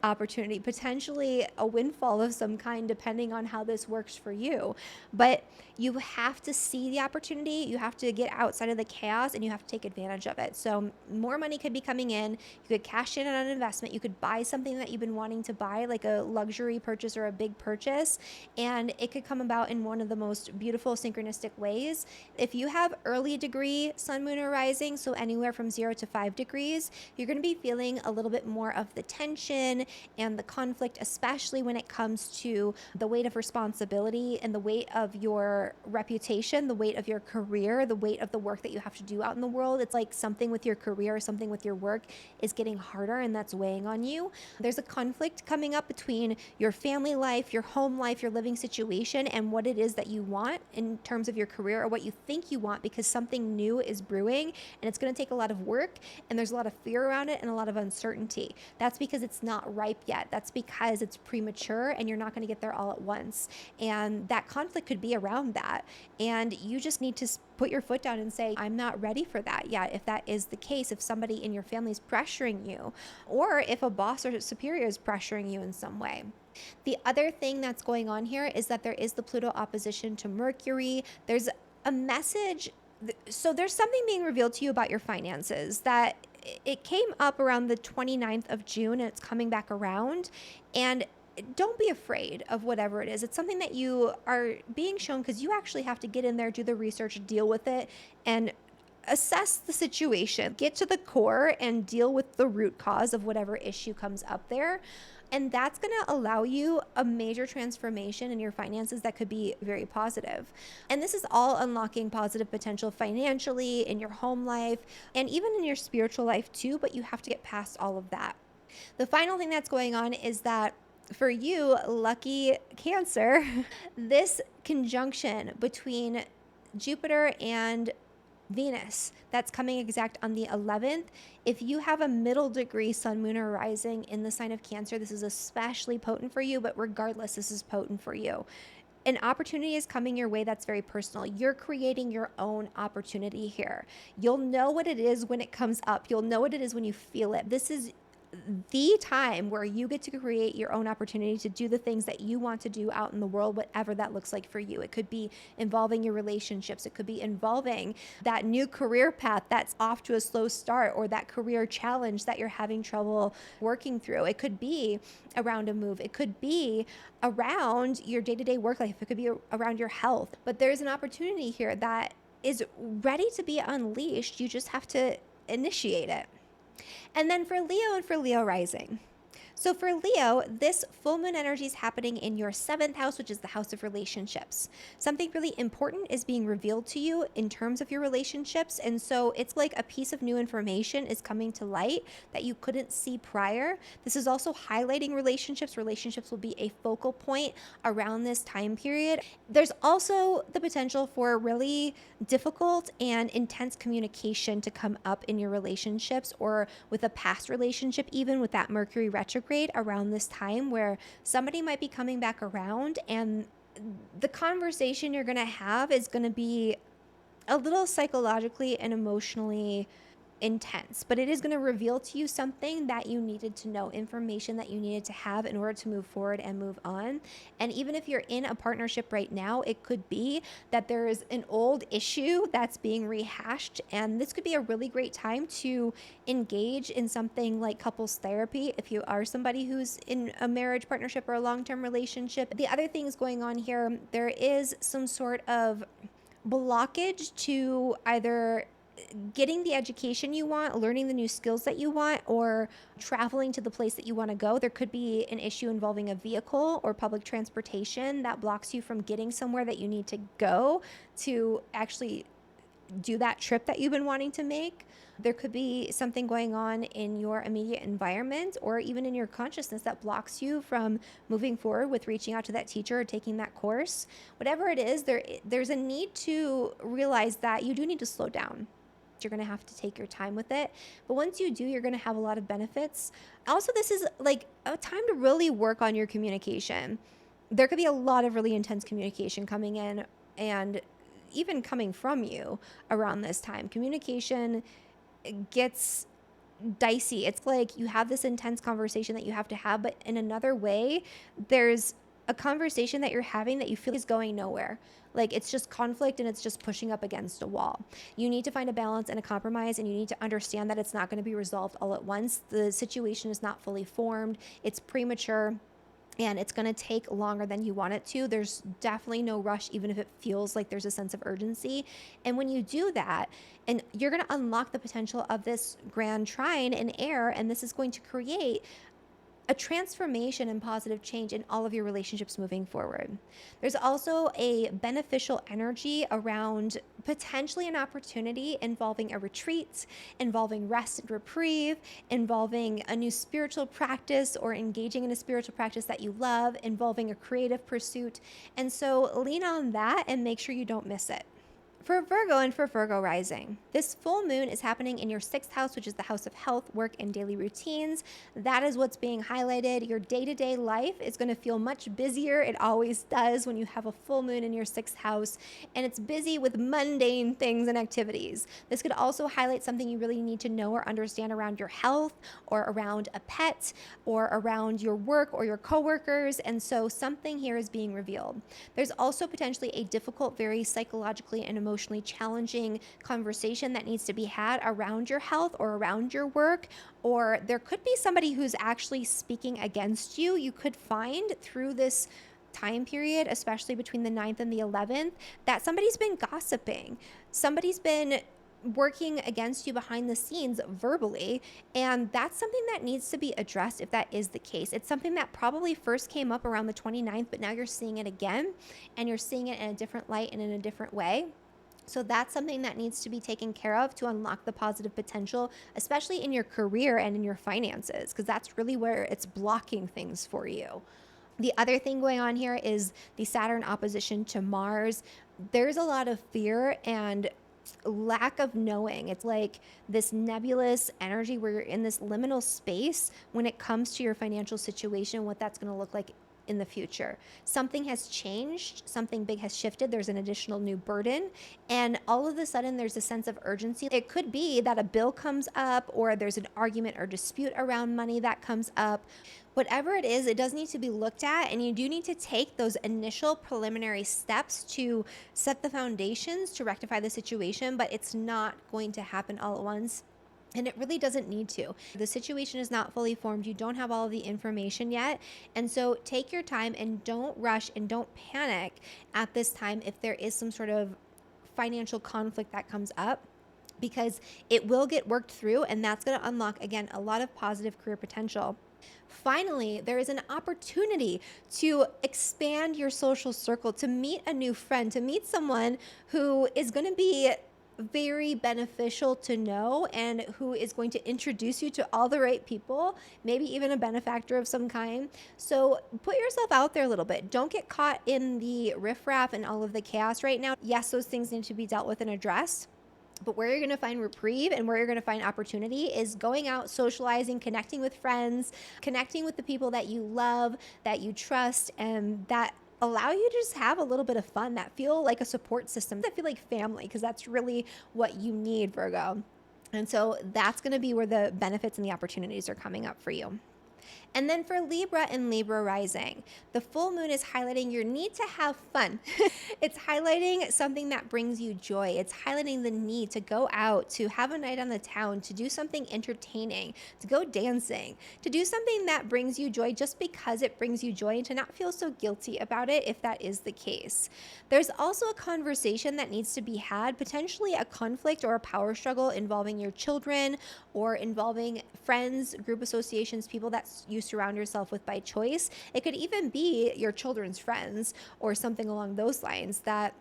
opportunity, potentially a windfall of some kind, depending on how this works for you. But you have to see the opportunity. You have to get outside of the chaos and you have to take advantage of it. So more money could be coming in. You could cash in on an investment. You could buy something that you've been wanting to buy, like a luxury purchase or a big purchase. And it could come about in one of the most beautiful synchronistic ways. If you have early degree sun, moon, or rising, so anywhere from 0 to 5 degrees, you're going to be feeling a little bit more of the tension and the conflict, especially when it comes to the weight of responsibility and the weight of your reputation, the weight of your career, the weight of the work that you have to do out in the world. It's like something with your career, something with your work is getting harder and that's weighing on you. There's a conflict coming up between your family life, your home life, your living situation, and what it is that you want in terms of your career, or what you think you want, because something new is brewing and it's going to take a lot of work and there's a lot of fear around it and a lot of uncertainty. That's because it's not ripe yet. That's because it's premature and you're not going to get there all at once. And that conflict could be around that. And you just need to put your foot down and say, I'm not ready for that yet. If that is the case, if somebody in your family is pressuring you, or if a boss or superior is pressuring you in some way. The other thing that's going on here is that there is the Pluto opposition to Mercury. There's a message. So there's something being revealed to you about your finances that it came up around the 29th of June and it's coming back around. And don't be afraid of whatever it is. It's something that you are being shown because you actually have to get in there, do the research, deal with it, and assess the situation, get to the core and deal with the root cause of whatever issue comes up there. And that's going to allow you a major transformation in your finances that could be very positive. And this is all unlocking positive potential financially, in your home life, and even in your spiritual life too, but you have to get past all of that. The final thing that's going on is that for you, lucky Cancer, this conjunction between Jupiter and Venus that's coming exact on the 11th. If you have a middle degree sun, moon, or rising in the sign of Cancer, this is especially potent for you, but regardless, this is potent for you. An opportunity is coming your way that's very personal. You're creating your own opportunity here. You'll know what it is when it comes up. You'll know what it is when you feel it. This is the time where you get to create your own opportunity to do the things that you want to do out in the world, whatever that looks like for you. It could be involving your relationships. It could be involving that new career path that's off to a slow start, or that career challenge that you're having trouble working through. It could be around a move. It could be around your day-to-day work life. It could be around your health. But there's an opportunity here that is ready to be unleashed. You just have to initiate it. And then for Leo and for Leo rising. So for Leo, this full moon energy is happening in your 7th house, which is the house of relationships. Something really important is being revealed to you in terms of your relationships. And so it's like a piece of new information is coming to light that you couldn't see prior. This is also highlighting relationships. Relationships will be a focal point around this time period. There's also the potential for really difficult and intense communication to come up in your relationships, or with a past relationship, even with that Mercury retrograde around this time, where somebody might be coming back around and the conversation you're going to have is going to be a little psychologically and emotionally intense, but it is going to reveal to you something that you needed to know, information that you needed to have in order to move forward and move on. And even if you're in a partnership right now, it could be that there is an old issue that's being rehashed, and this could be a really great time to engage in something like couples therapy if you are somebody who's in a marriage partnership or a long-term relationship. The other things going on here, there is some sort of blockage to either getting the education you want, learning the new skills that you want, or traveling to the place that you want to go. There could be an issue involving a vehicle or public transportation that blocks you from getting somewhere that you need to go to actually do that trip that you've been wanting to make. There could be something going on in your immediate environment or even in your consciousness that blocks you from moving forward with reaching out to that teacher or taking that course. Whatever it is, there's a need to realize that you do need to slow down. You're going to have to take your time with it. But once you do, you're going to have a lot of benefits. Also, this is like a time to really work on your communication. There could be a lot of really intense communication coming in and even coming from you around this time. Communication gets dicey. It's like you have this intense conversation that you have to have, but in another way, there's a conversation that you're having that you feel is going nowhere. Like it's just conflict and it's just pushing up against a wall. You need to find a balance and a compromise, and you need to understand that it's not going to be resolved all at once. The situation is not fully formed. It's premature. And it's going to take longer than you want it to. There's definitely no rush, even if it feels like there's a sense of urgency. And when you do that, and you're going to unlock the potential of this grand trine in air, and this is going to create a transformation and positive change in all of your relationships moving forward. There's also a beneficial energy around potentially an opportunity involving a retreat, involving rest and reprieve, involving a new spiritual practice or engaging in a spiritual practice that you love, involving a creative pursuit. And so lean on that and make sure you don't miss it. For Virgo and for Virgo rising, this full moon is happening in your 6th house, which is the house of health, work, and daily routines. That is what's being highlighted. Your day-to-day life is going to feel much busier. It always does when you have a full moon in your 6th house, and it's busy with mundane things and activities. This could also highlight something you really need to know or understand around your health or around a pet or around your work or your coworkers, and so something here is being revealed. There's also potentially a difficult, very psychologically and emotionally challenging conversation that needs to be had around your health or around your work, or there could be somebody who's actually speaking against you. You could find through this time period, especially between the 9th and the 11th, that somebody's been gossiping. Somebody's been working against you behind the scenes verbally, and that's something that needs to be addressed if that is the case. It's something that probably first came up around the 29th, but now you're seeing it again, and you're seeing it in a different light and in a different way. So that's something that needs to be taken care of to unlock the positive potential, especially in your career and in your finances, because that's really where it's blocking things for you. The other thing going on here is the Saturn opposition to Mars. There's a lot of fear and lack of knowing. It's like this nebulous energy where you're in this liminal space when it comes to your financial situation, what that's going to look like in the future. Something has changed, something big has shifted, there's an additional new burden, and all of a sudden there's a sense of urgency. It could be that a bill comes up, or there's an argument or dispute around money that comes up. Whatever it is, it does need to be looked at, and you do need to take those initial preliminary steps to set the foundations to rectify the situation, but it's not going to happen all at once. And it really doesn't need to. The situation is not fully formed. You don't have all of the information yet. And so take your time and don't rush and don't panic at this time if there is some sort of financial conflict that comes up, because it will get worked through, and that's going to unlock, again, a lot of positive career potential. Finally, there is an opportunity to expand your social circle, to meet a new friend, to meet someone who is going to be very beneficial to know and who is going to introduce you to all the right people, maybe even a benefactor of some kind. So put yourself out there a little bit. Don't get caught in the riffraff and all of the chaos right now. Yes, those things need to be dealt with and addressed. But where you're going to find reprieve and where you're going to find opportunity is going out, socializing, connecting with friends, connecting with the people that you love, that you trust, and that allow you to just have a little bit of fun, that feel like a support system, that feel like family, because that's really what you need, Virgo. And so that's going to be where the benefits and the opportunities are coming up for you. And then for Libra and Libra rising, the full moon is highlighting your need to have fun. It's highlighting something that brings you joy. It's highlighting the need to go out, to have a night on the town, to do something entertaining, to go dancing, to do something that brings you joy just because it brings you joy, and to not feel so guilty about it if that is the case. There's also a conversation that needs to be had, potentially a conflict or a power struggle involving your children or involving friends, group associations, people that you surround yourself with by choice. It could even be your children's friends or something along those lines that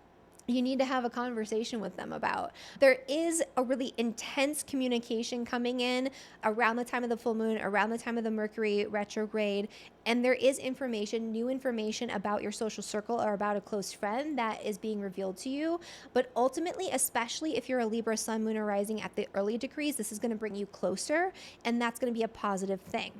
you need to have a conversation with them about. There is a really intense communication coming in around the time of the full moon, around the time of the Mercury retrograde, and there is information, new information about your social circle or about a close friend that is being revealed to you. But ultimately, especially if you're a Libra sun, moon, or rising at the early degrees, this is going to bring you closer, and that's going to be a positive thing.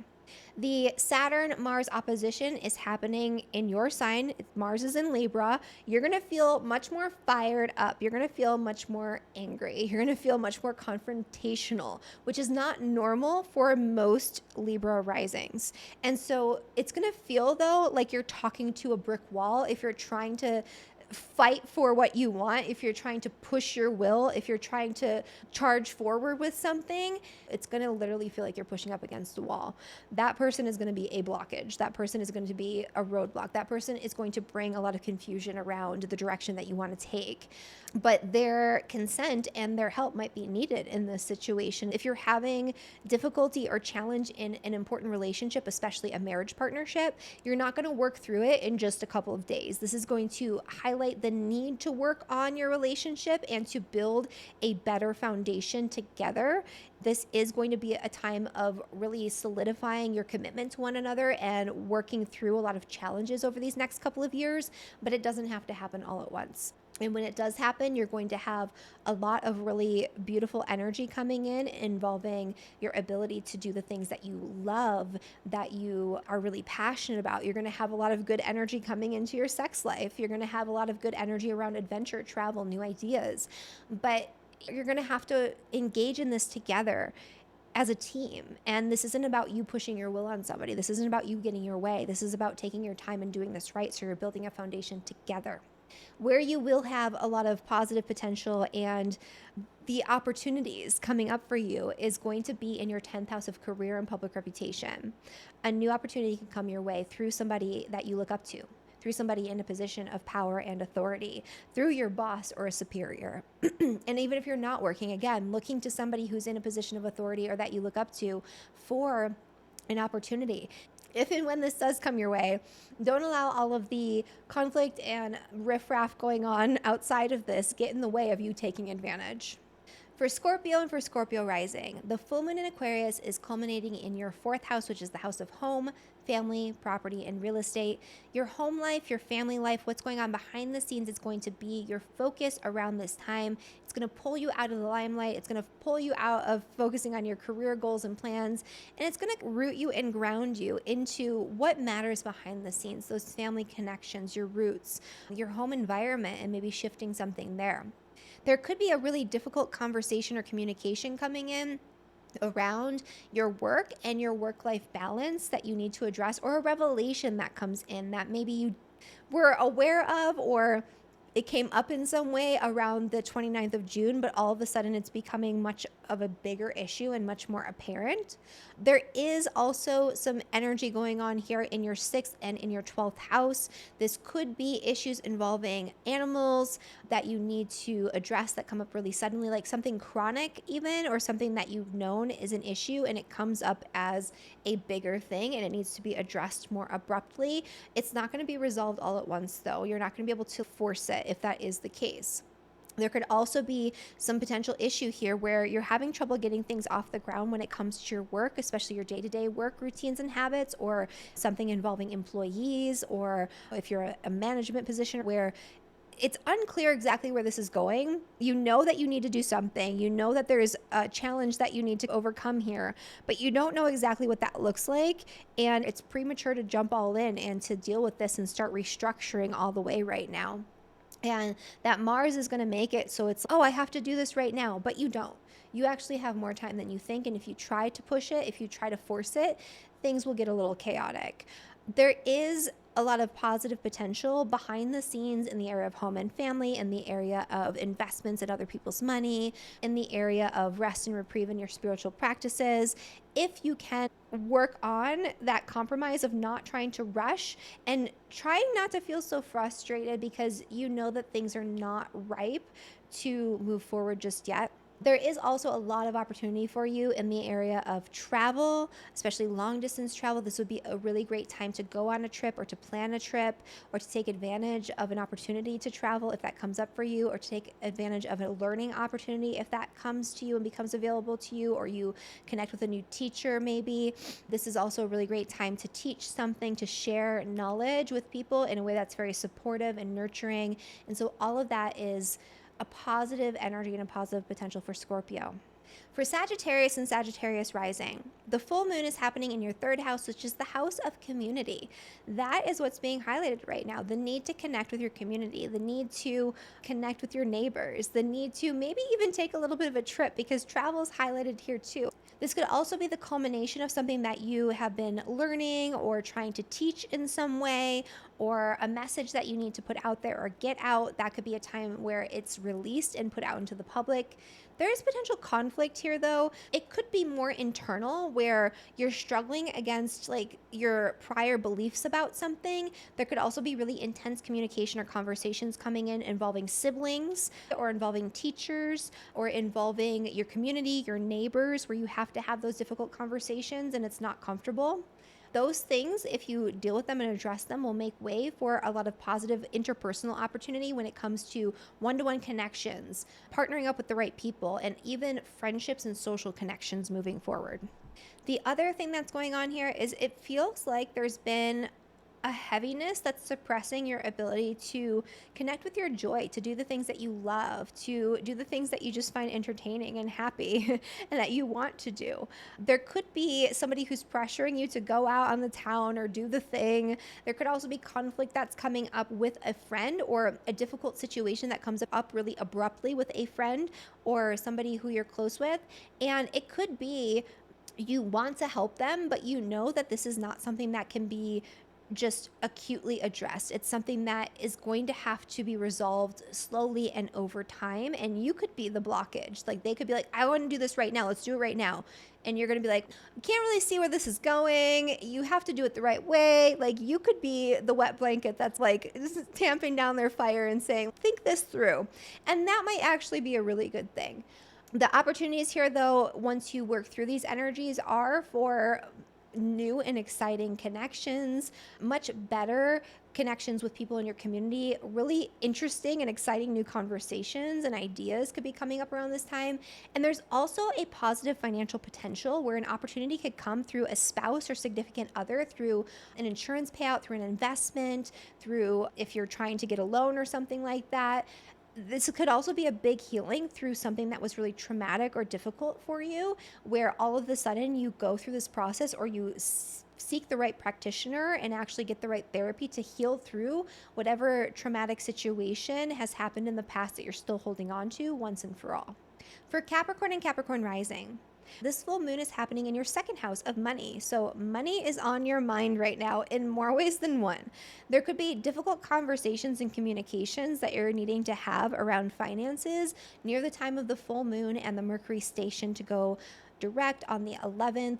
The Saturn-Mars opposition is happening in your sign. Mars is in Libra. You're going to feel much more fired up. You're going to feel much more angry. You're going to feel much more confrontational, which is not normal for most Libra risings. And so it's going to feel, though, like you're talking to a brick wall if you're trying to fight for what you want, if you're trying to push your will, if you're trying to charge forward with something, it's going to literally feel like you're pushing up against a wall. That person is going to be a blockage. That person is going to be a roadblock. That person is going to bring a lot of confusion around the direction that you want to take. But their consent and their help might be needed in this situation. If you're having difficulty or challenge in an important relationship, especially a marriage partnership, you're not going to work through it in just a couple of days. This is going to highlight the need to work on your relationship and to build a better foundation together. This is going to be a time of really solidifying your commitment to one another and working through a lot of challenges over these next couple of years, but it doesn't have to happen all at once. And when it does happen, you're going to have a lot of really beautiful energy coming in, involving your ability to do the things that you love, that you are really passionate about. You're going to have a lot of good energy coming into your sex life. You're going to have a lot of good energy around adventure, travel, new ideas. But you're going to have to engage in this together as a team. And this isn't about you pushing your will on somebody. This isn't about you getting your way. This is about taking your time and doing this right, so you're building a foundation together. Where you will have a lot of positive potential and the opportunities coming up for you is going to be in your 10th house of career and public reputation. A new opportunity can come your way through somebody that you look up to, through somebody in a position of power and authority, through your boss or a superior. And even if you're not working, again, looking to somebody who's in a position of authority or that you look up to for an opportunity. If and when this does come your way, don't allow all of the conflict and riffraff going on outside of this get in the way of you taking advantage. For Scorpio and for Scorpio rising, the full moon in Aquarius is culminating in your 4th house, which is the house of home, family, property, and real estate. Your home life, your family life, what's going on behind the scenes is going to be your focus around this time. It's going to pull you out of the limelight. It's going to pull you out of focusing on your career goals and plans. And it's going to root you and ground you into what matters behind the scenes, those family connections, your roots, your home environment, and maybe shifting something there. There could be a really difficult conversation or communication coming in around your work and your work-life balance that you need to address, or a revelation that comes in that maybe you were aware of, or it came up in some way around the 29th of June, but all of a sudden it's becoming much of a bigger issue and much more apparent. There is also some energy going on here in your 6th and in your 12th house. This could be issues involving animals that you need to address that come up really suddenly, like something chronic even, or something that you've known is an issue and it comes up as a bigger thing and it needs to be addressed more abruptly. It's not going to be resolved all at once, though. You're not going to be able to force it if that is the case. There could also be some potential issue here where you're having trouble getting things off the ground when it comes to your work, especially your day-to-day work routines and habits, or something involving employees, or if you're a management position where it's unclear exactly where this is going. You know that you need to do something. You know that there's a challenge that you need to overcome here, but you don't know exactly what that looks like. And it's premature to jump all in and to deal with this and start restructuring all the way right now. And that Mars is going to make it so it's, oh, I have to do this right now, but you don't. You actually have more time than you think. And if you try to push it, if you try to force it, things will get a little chaotic. There is a lot of positive potential behind the scenes in the area of home and family, in the area of investments in other people's money, in the area of rest and reprieve in your spiritual practices. If you can work on that compromise of not trying to rush and trying not to feel so frustrated because you know that things are not ripe to move forward just yet. There is also a lot of opportunity for you in the area of travel, especially long distance travel. This would be a really great time to go on a trip or to plan a trip or to take advantage of an opportunity to travel if that comes up for you, or to take advantage of a learning opportunity if that comes to you and becomes available to you, or you connect with a new teacher maybe. This is also a really great time to teach something, to share knowledge with people in a way that's very supportive and nurturing. And so all of that is a positive energy and a positive potential for Scorpio. For Sagittarius and Sagittarius rising, the full moon is happening in your third house, which is the house of community. That is what's being highlighted right now. The need to connect with your community, the need to connect with your neighbors, the need to maybe even take a little bit of a trip, because travel is highlighted here too. This could also be the culmination of something that you have been learning or trying to teach in some way, or a message that you need to put out there or get out. That could be a time where it's released and put out into the public. There is potential conflict here, though. It could be more internal, where you're struggling against like your prior beliefs about something. There could also be really intense communication or conversations coming in involving siblings or involving teachers or involving your community, your neighbors, where you have to have those difficult conversations and it's not comfortable. Those things, if you deal with them and address them, will make way for a lot of positive interpersonal opportunity when it comes to one-to-one connections, partnering up with the right people, and even friendships and social connections moving forward. The other thing that's going on here is it feels like there's been a heaviness that's suppressing your ability to connect with your joy, to do the things that you love, to do the things that you just find entertaining and happy and that you want to do. There could be somebody who's pressuring you to go out on the town or do the thing. There could also be conflict that's coming up with a friend, or a difficult situation that comes up really abruptly with a friend or somebody who you're close with. And it could be you want to help them, but you know that this is not something that can be just acutely addressed. It's something that is going to have to be resolved slowly and over time. And you could be the blockage. Like, they could be like, I want to do this right now. Let's do it right now. And you're going to be like, I can't really see where this is going. You have to do it the right way. Like, you could be the wet blanket that's like tamping down their fire and saying, think this through. And that might actually be a really good thing. The opportunities here, though, once you work through these energies, are for new and exciting connections, much better connections with people in your community. Really interesting and exciting new conversations and ideas could be coming up around this time. And there's also a positive financial potential where an opportunity could come through a spouse or significant other, through an insurance payout, through an investment, through if you're trying to get a loan or something like that. This could also be a big healing through something that was really traumatic or difficult for you, where all of a sudden you go through this process, or you seek the right practitioner and actually get the right therapy to heal through whatever traumatic situation has happened in the past that you're still holding on to once and for all. For Capricorn and Capricorn rising, this full moon is happening in your second house of money. So money is on your mind right now in more ways than one. There could be difficult conversations and communications that you're needing to have around finances near the time of the full moon and the Mercury station to go direct on the 11th.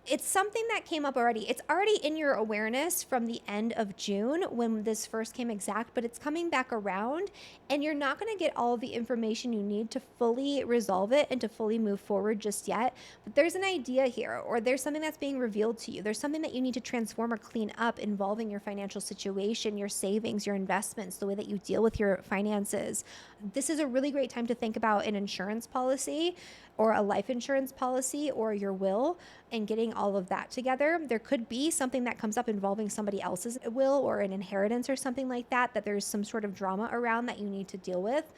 It's something that came up already. It's already in your awareness from the end of June when this first came exact, but it's coming back around, and you're not going to get all of the information you need to fully resolve it and to fully move forward just yet. But there's an idea here, or there's something that's being revealed to you. There's something that you need to transform or clean up involving your financial situation, your savings, your investments, the way that you deal with your finances. This is a really great time to think about an insurance policy or a life insurance policy or your will, and getting all of that together. There could be something that comes up involving somebody else's will or an inheritance or something like that, that there's some sort of drama around that you need to deal with.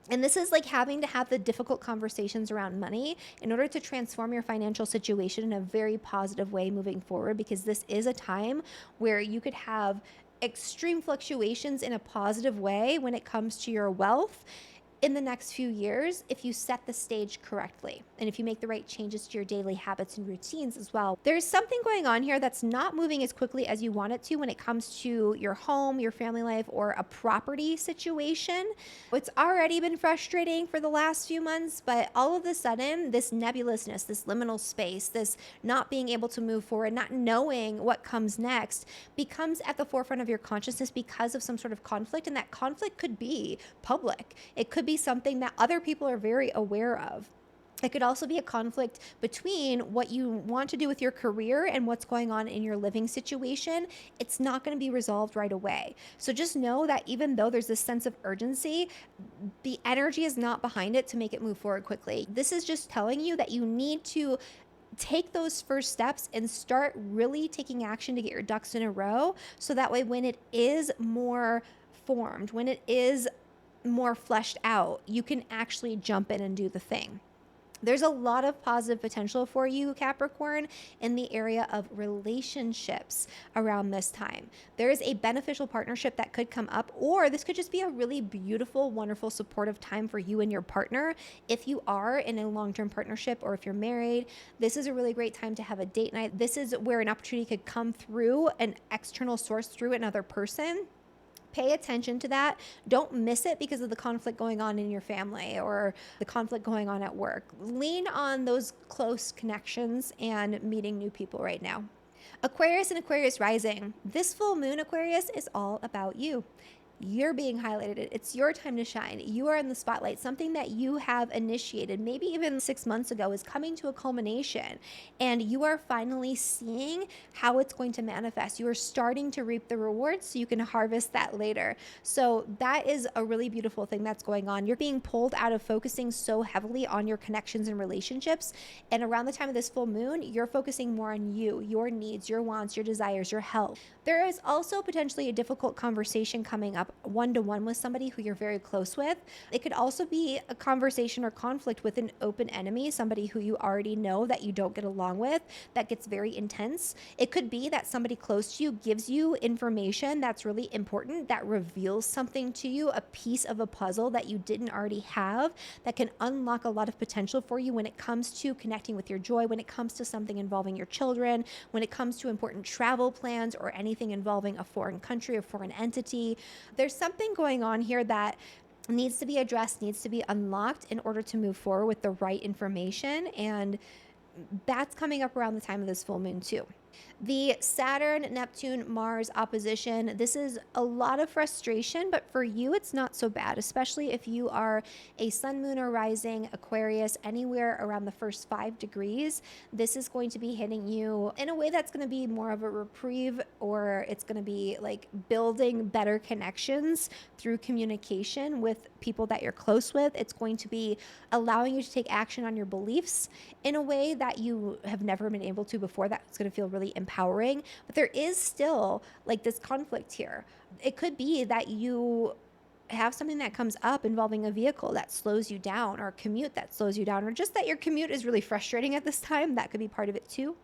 And this is like having to have the difficult conversations around money in order to transform your financial situation in a very positive way moving forward, because this is a time where you could have extreme fluctuations in a positive way when it comes to your wealth in the next few years, if you set the stage correctly and if you make the right changes to your daily habits and routines as well. There's something going on here that's not moving as quickly as you want it to when it comes to your home, your family life, or a property situation. It's already been frustrating for the last few months, but all of a sudden, this nebulousness, this liminal space, this not being able to move forward, not knowing what comes next, becomes at the forefront of your consciousness because of some sort of conflict. And that conflict could be public. It could be something that other people are very aware of. It could also be a conflict between what you want to do with your career and what's going on in your living situation. It's not going to be resolved right away. So just know that even though there's this sense of urgency, the energy is not behind it to make it move forward quickly. This is just telling you that you need to take those first steps and start really taking action to get your ducks in a row. So that way, when it is more formed, when it is more fleshed out, you can actually jump in and do the thing. There's a lot of positive potential for you, Capricorn, in the area of relationships around this time. There is a beneficial partnership that could come up, or this could just be a really beautiful, wonderful, supportive time for you and your partner. If you are in a long-term partnership or if you're married, this is a really great time to have a date night. This is where an opportunity could come through an external source, through another person. Pay attention to that. Don't miss it because of the conflict going on in your family or the conflict going on at work. Lean on those close connections and meeting new people right now. Aquarius and Aquarius rising. This full moon, Aquarius, is all about you. You're being highlighted. It's your time to shine. You are in the spotlight. Something that you have initiated, maybe even 6 months ago, is coming to a culmination. And you are finally seeing how it's going to manifest. You are starting to reap the rewards so you can harvest that later. So that is a really beautiful thing that's going on. You're being pulled out of focusing so heavily on your connections and relationships. And around the time of this full moon, you're focusing more on you, your needs, your wants, your desires, your health. There is also potentially a difficult conversation coming up one-to-one with somebody who you're very close with. It could also be a conversation or conflict with an open enemy, somebody who you already know that you don't get along with, that gets very intense. It could be that somebody close to you gives you information that's really important, that reveals something to you, a piece of a puzzle that you didn't already have, that can unlock a lot of potential for you when it comes to connecting with your joy, when it comes to something involving your children, when it comes to important travel plans or anything involving a foreign country, a foreign entity. There's something going on here that needs to be addressed, needs to be unlocked in order to move forward with the right information. And that's coming up around the time of this full moon too. The Saturn, Neptune, Mars opposition. This is a lot of frustration, but for you, it's not so bad, especially if you are a sun, moon, or rising Aquarius, anywhere around the first 5 degrees. This is going to be hitting you in a way that's going to be more of a reprieve, or it's going to be like building better connections through communication with people that you're close with. It's going to be allowing you to take action on your beliefs in a way that you have never been able to before. That's going to feel really empowering, but there is still like this conflict here. It could be that you have something that comes up involving a vehicle that slows you down, or a commute that slows you down, or just that your commute is really frustrating at this time. That could be part of it too.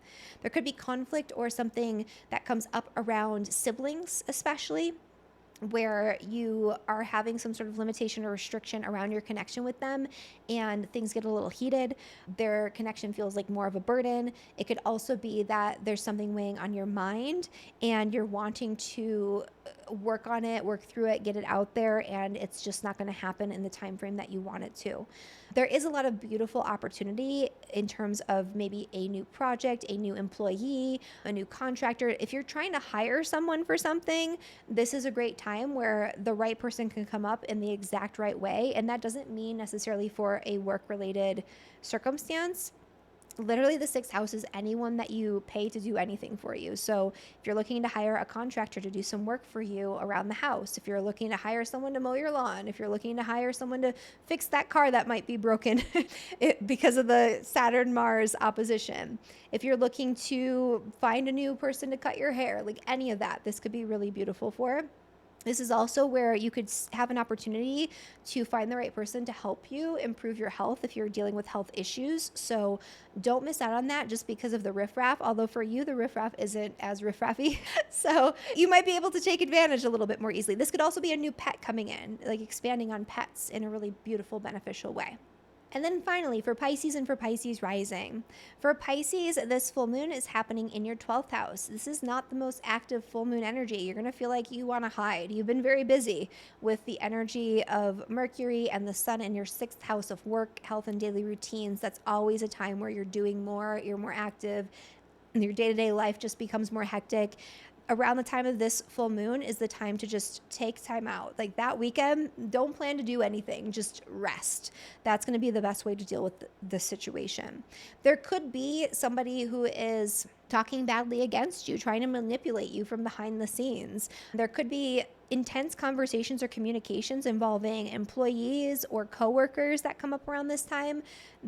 There could be conflict or something that comes up around siblings, especially, where you are having some sort of limitation or restriction around your connection with them and things get a little heated. Their connection feels like more of a burden. It could also be that there's something weighing on your mind and you're wanting to work on it, work through it, get it out there, and it's just not going to happen in the time frame that you want it to. There is a lot of beautiful opportunity in terms of maybe a new project, a new employee, a new contractor. If you're trying to hire someone for something, this is a great time where the right person can come up in the exact right way. And that doesn't mean necessarily for a work-related circumstance. Literally, the 6th house is anyone that you pay to do anything for you. So if you're looking to hire a contractor to do some work for you around the house, if you're looking to hire someone to mow your lawn, if you're looking to hire someone to fix that car that might be broken because of the Saturn-Mars opposition, if you're looking to find a new person to cut your hair, like any of that, this could be really beautiful for. This is also where you could have an opportunity to find the right person to help you improve your health if you're dealing with health issues. So don't miss out on that just because of the riffraff, although for you, the riffraff isn't as riffraffy. So you might be able to take advantage a little bit more easily. This could also be a new pet coming in, like expanding on pets in a really beautiful, beneficial way. And then finally, for Pisces and for Pisces rising. For Pisces, this full moon is happening in your 12th house. This is not the most active full moon energy. You're going to feel like you want to hide. You've been very busy with the energy of Mercury and the sun in your 6th house of work, health, and daily routines. That's always a time where you're doing more, you're more active, and your day-to-day life just becomes more hectic. Around the time of this full moon is the time to just take time out. Like that weekend, don't plan to do anything, just rest. That's going to be the best way to deal with the situation. There could be somebody who is talking badly against you, trying to manipulate you from behind the scenes. There could be intense conversations or communications involving employees or coworkers that come up around this time,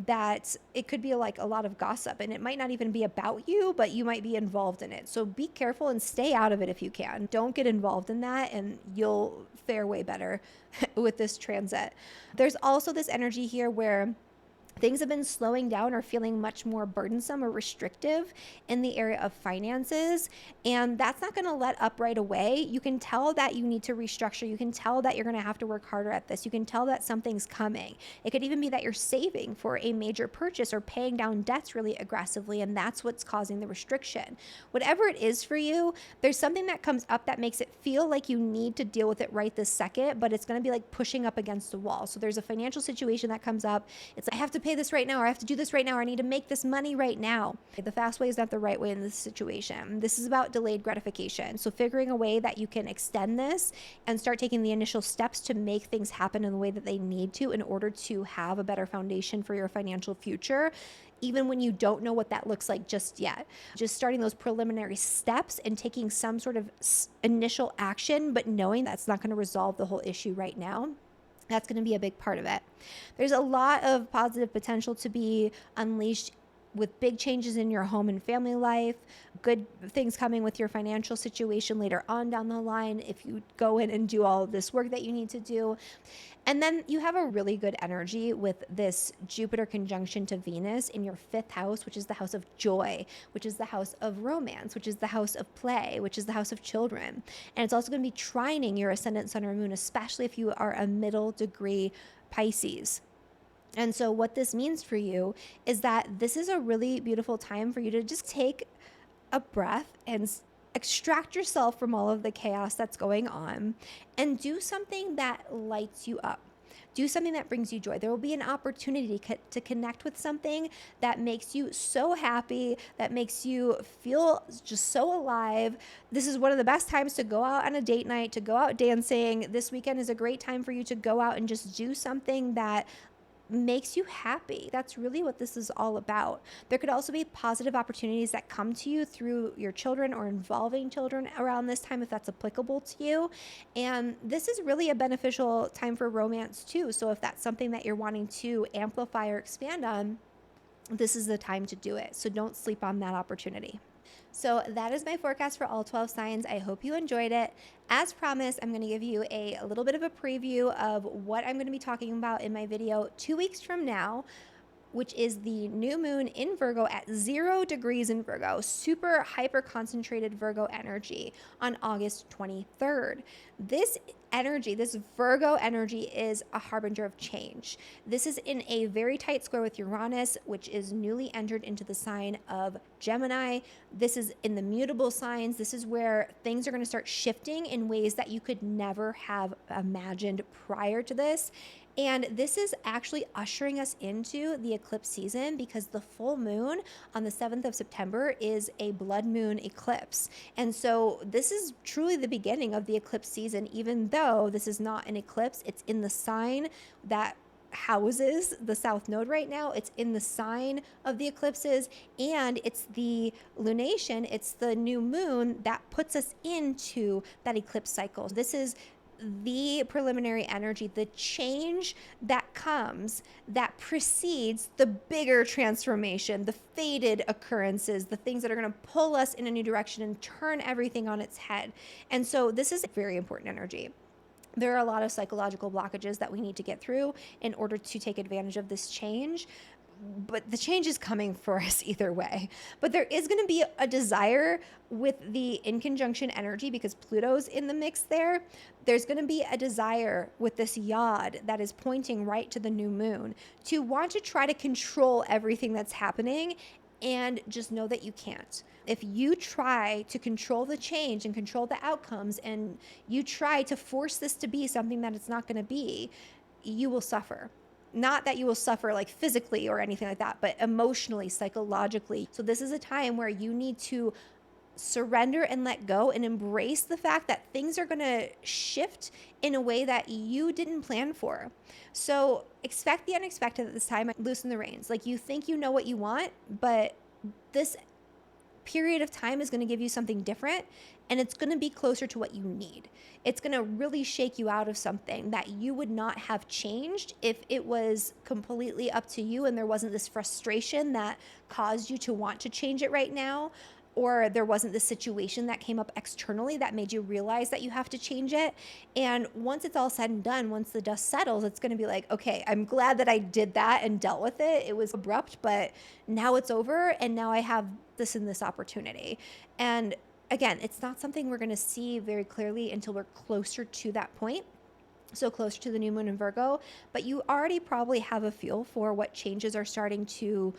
that it could be like a lot of gossip, and it might not even be about you, but you might be involved in it. So be careful and stay out of it if you can. Don't get involved in that and you'll fare way better with this transit. There's also this energy here where Things have been slowing down or feeling much more burdensome or restrictive in the area of finances. And that's not going to let up right away. You can tell that you need to restructure. You can tell that you're going to have to work harder at this. You can tell that something's coming. It could even be that you're saving for a major purchase or paying down debts really aggressively. And that's what's causing the restriction. Whatever it is for you, there's something that comes up that makes it feel like you need to deal with it right this second, but it's going to be like pushing up against the wall. So there's a financial situation that comes up. It's like, I have to pay this right now, or I have to do this right now, or I need to make this money right now. The fast way is not the right way in this situation. This is about delayed gratification. So figuring a way that you can extend this and start taking the initial steps to make things happen in the way that they need to in order to have a better foundation for your financial future, even when you don't know what that looks like just yet. Just starting those preliminary steps and taking some sort of initial action, but knowing that's not going to resolve the whole issue right now. That's going to be a big part of it. There's a lot of positive potential to be unleashed with big changes in your home and family life, good things coming with your financial situation later on down the line if you go in and do all of this work that you need to do. And then you have a really good energy with this Jupiter conjunction to Venus in your 5th house, which is the house of joy, which is the house of romance, which is the house of play, which is the house of children. And it's also going to be trining your ascendant, sun, or moon, especially if you are a middle degree Pisces. And so what this means for you is that this is a really beautiful time for you to just take a breath and extract yourself from all of the chaos that's going on and do something that lights you up. Do something that brings you joy. There will be an opportunity to connect with something that makes you so happy, that makes you feel just so alive. This is one of the best times to go out on a date night, to go out dancing. This weekend is a great time for you to go out and just do something that makes you happy. That's really what this is all about. There could also be positive opportunities that come to you through your children or involving children around this time if that's applicable to you. And this is really a beneficial time for romance too. So if that's something that you're wanting to amplify or expand on, this is the time to do it. So don't sleep on that opportunity. So that is my forecast for all 12 signs. I hope you enjoyed it. As promised, I'm going to give you a little bit of a preview of what I'm going to be talking about in my video 2 weeks from now, which is the new moon in Virgo at 0 degrees in Virgo, super hyper concentrated Virgo energy on August 23rd. This energy, this Virgo energy, is a harbinger of change. This is in a very tight square with Uranus, which is newly entered into the sign of Gemini. This is in the mutable signs. This is where things are going to start shifting in ways that you could never have imagined prior to this. And this is actually ushering us into the eclipse season because the full moon on the 7th of September is a blood moon eclipse. And so this is truly the beginning of the eclipse season, even though this is not an eclipse. It's in the sign that houses the south node right now. It's in the sign of the eclipses, and it's the lunation, it's the new moon that puts us into that eclipse cycle. This is the preliminary energy, the change that comes that precedes the bigger transformation, the fated occurrences, the things that are going to pull us in a new direction and turn everything on its head. And so this is very important energy. There are a lot of psychological blockages that we need to get through in order to take advantage of this change. But the change is coming for us either way. But there is going to be a desire with the in conjunction energy because Pluto's in the mix there. There's going to be a desire with this yod that is pointing right to the new moon to want to try to control everything that's happening, and just know that you can't. If you try to control the change and control the outcomes, and you try to force this to be something that it's not going to be, you will suffer. Not that you will suffer like physically or anything like that, but emotionally, psychologically. So this is a time where you need to surrender and let go and embrace the fact that things are going to shift in a way that you didn't plan for. So expect the unexpected at this time. Loosen the reins. Like, you think you know what you want, but this period of time is going to give you something different, and it's going to be closer to what you need. It's going to really shake you out of something that you would not have changed if it was completely up to you and there wasn't this frustration that caused you to want to change it right now. or there wasn't the situation that came up externally that made you realize that you have to change it. And once it's all said and done, once the dust settles, it's going to be like, okay, I'm glad that I did that and dealt with it. It was abrupt, but now it's over, and now I have this and this opportunity. And again, it's not something we're going to see very clearly until we're closer to that point. So closer to the new moon in Virgo, but you already probably have a feel for what changes are starting to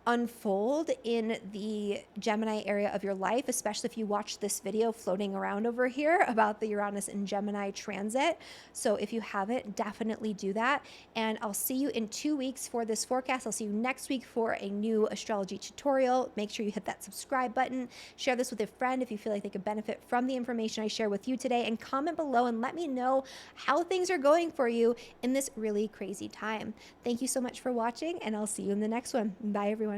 unfold in the Gemini area of your life, especially if you watch this video floating around over here about the Uranus and Gemini transit. So if you haven't, definitely do that. And I'll see you in 2 weeks for this forecast. I'll see you next week for a new astrology tutorial. Make sure you hit that subscribe button. Share this with a friend if you feel like they could benefit from the information I share with you today, and comment below and let me know how things are going for you in this really crazy time. Thank you so much for watching, and I'll see you in the next one. Bye, everyone.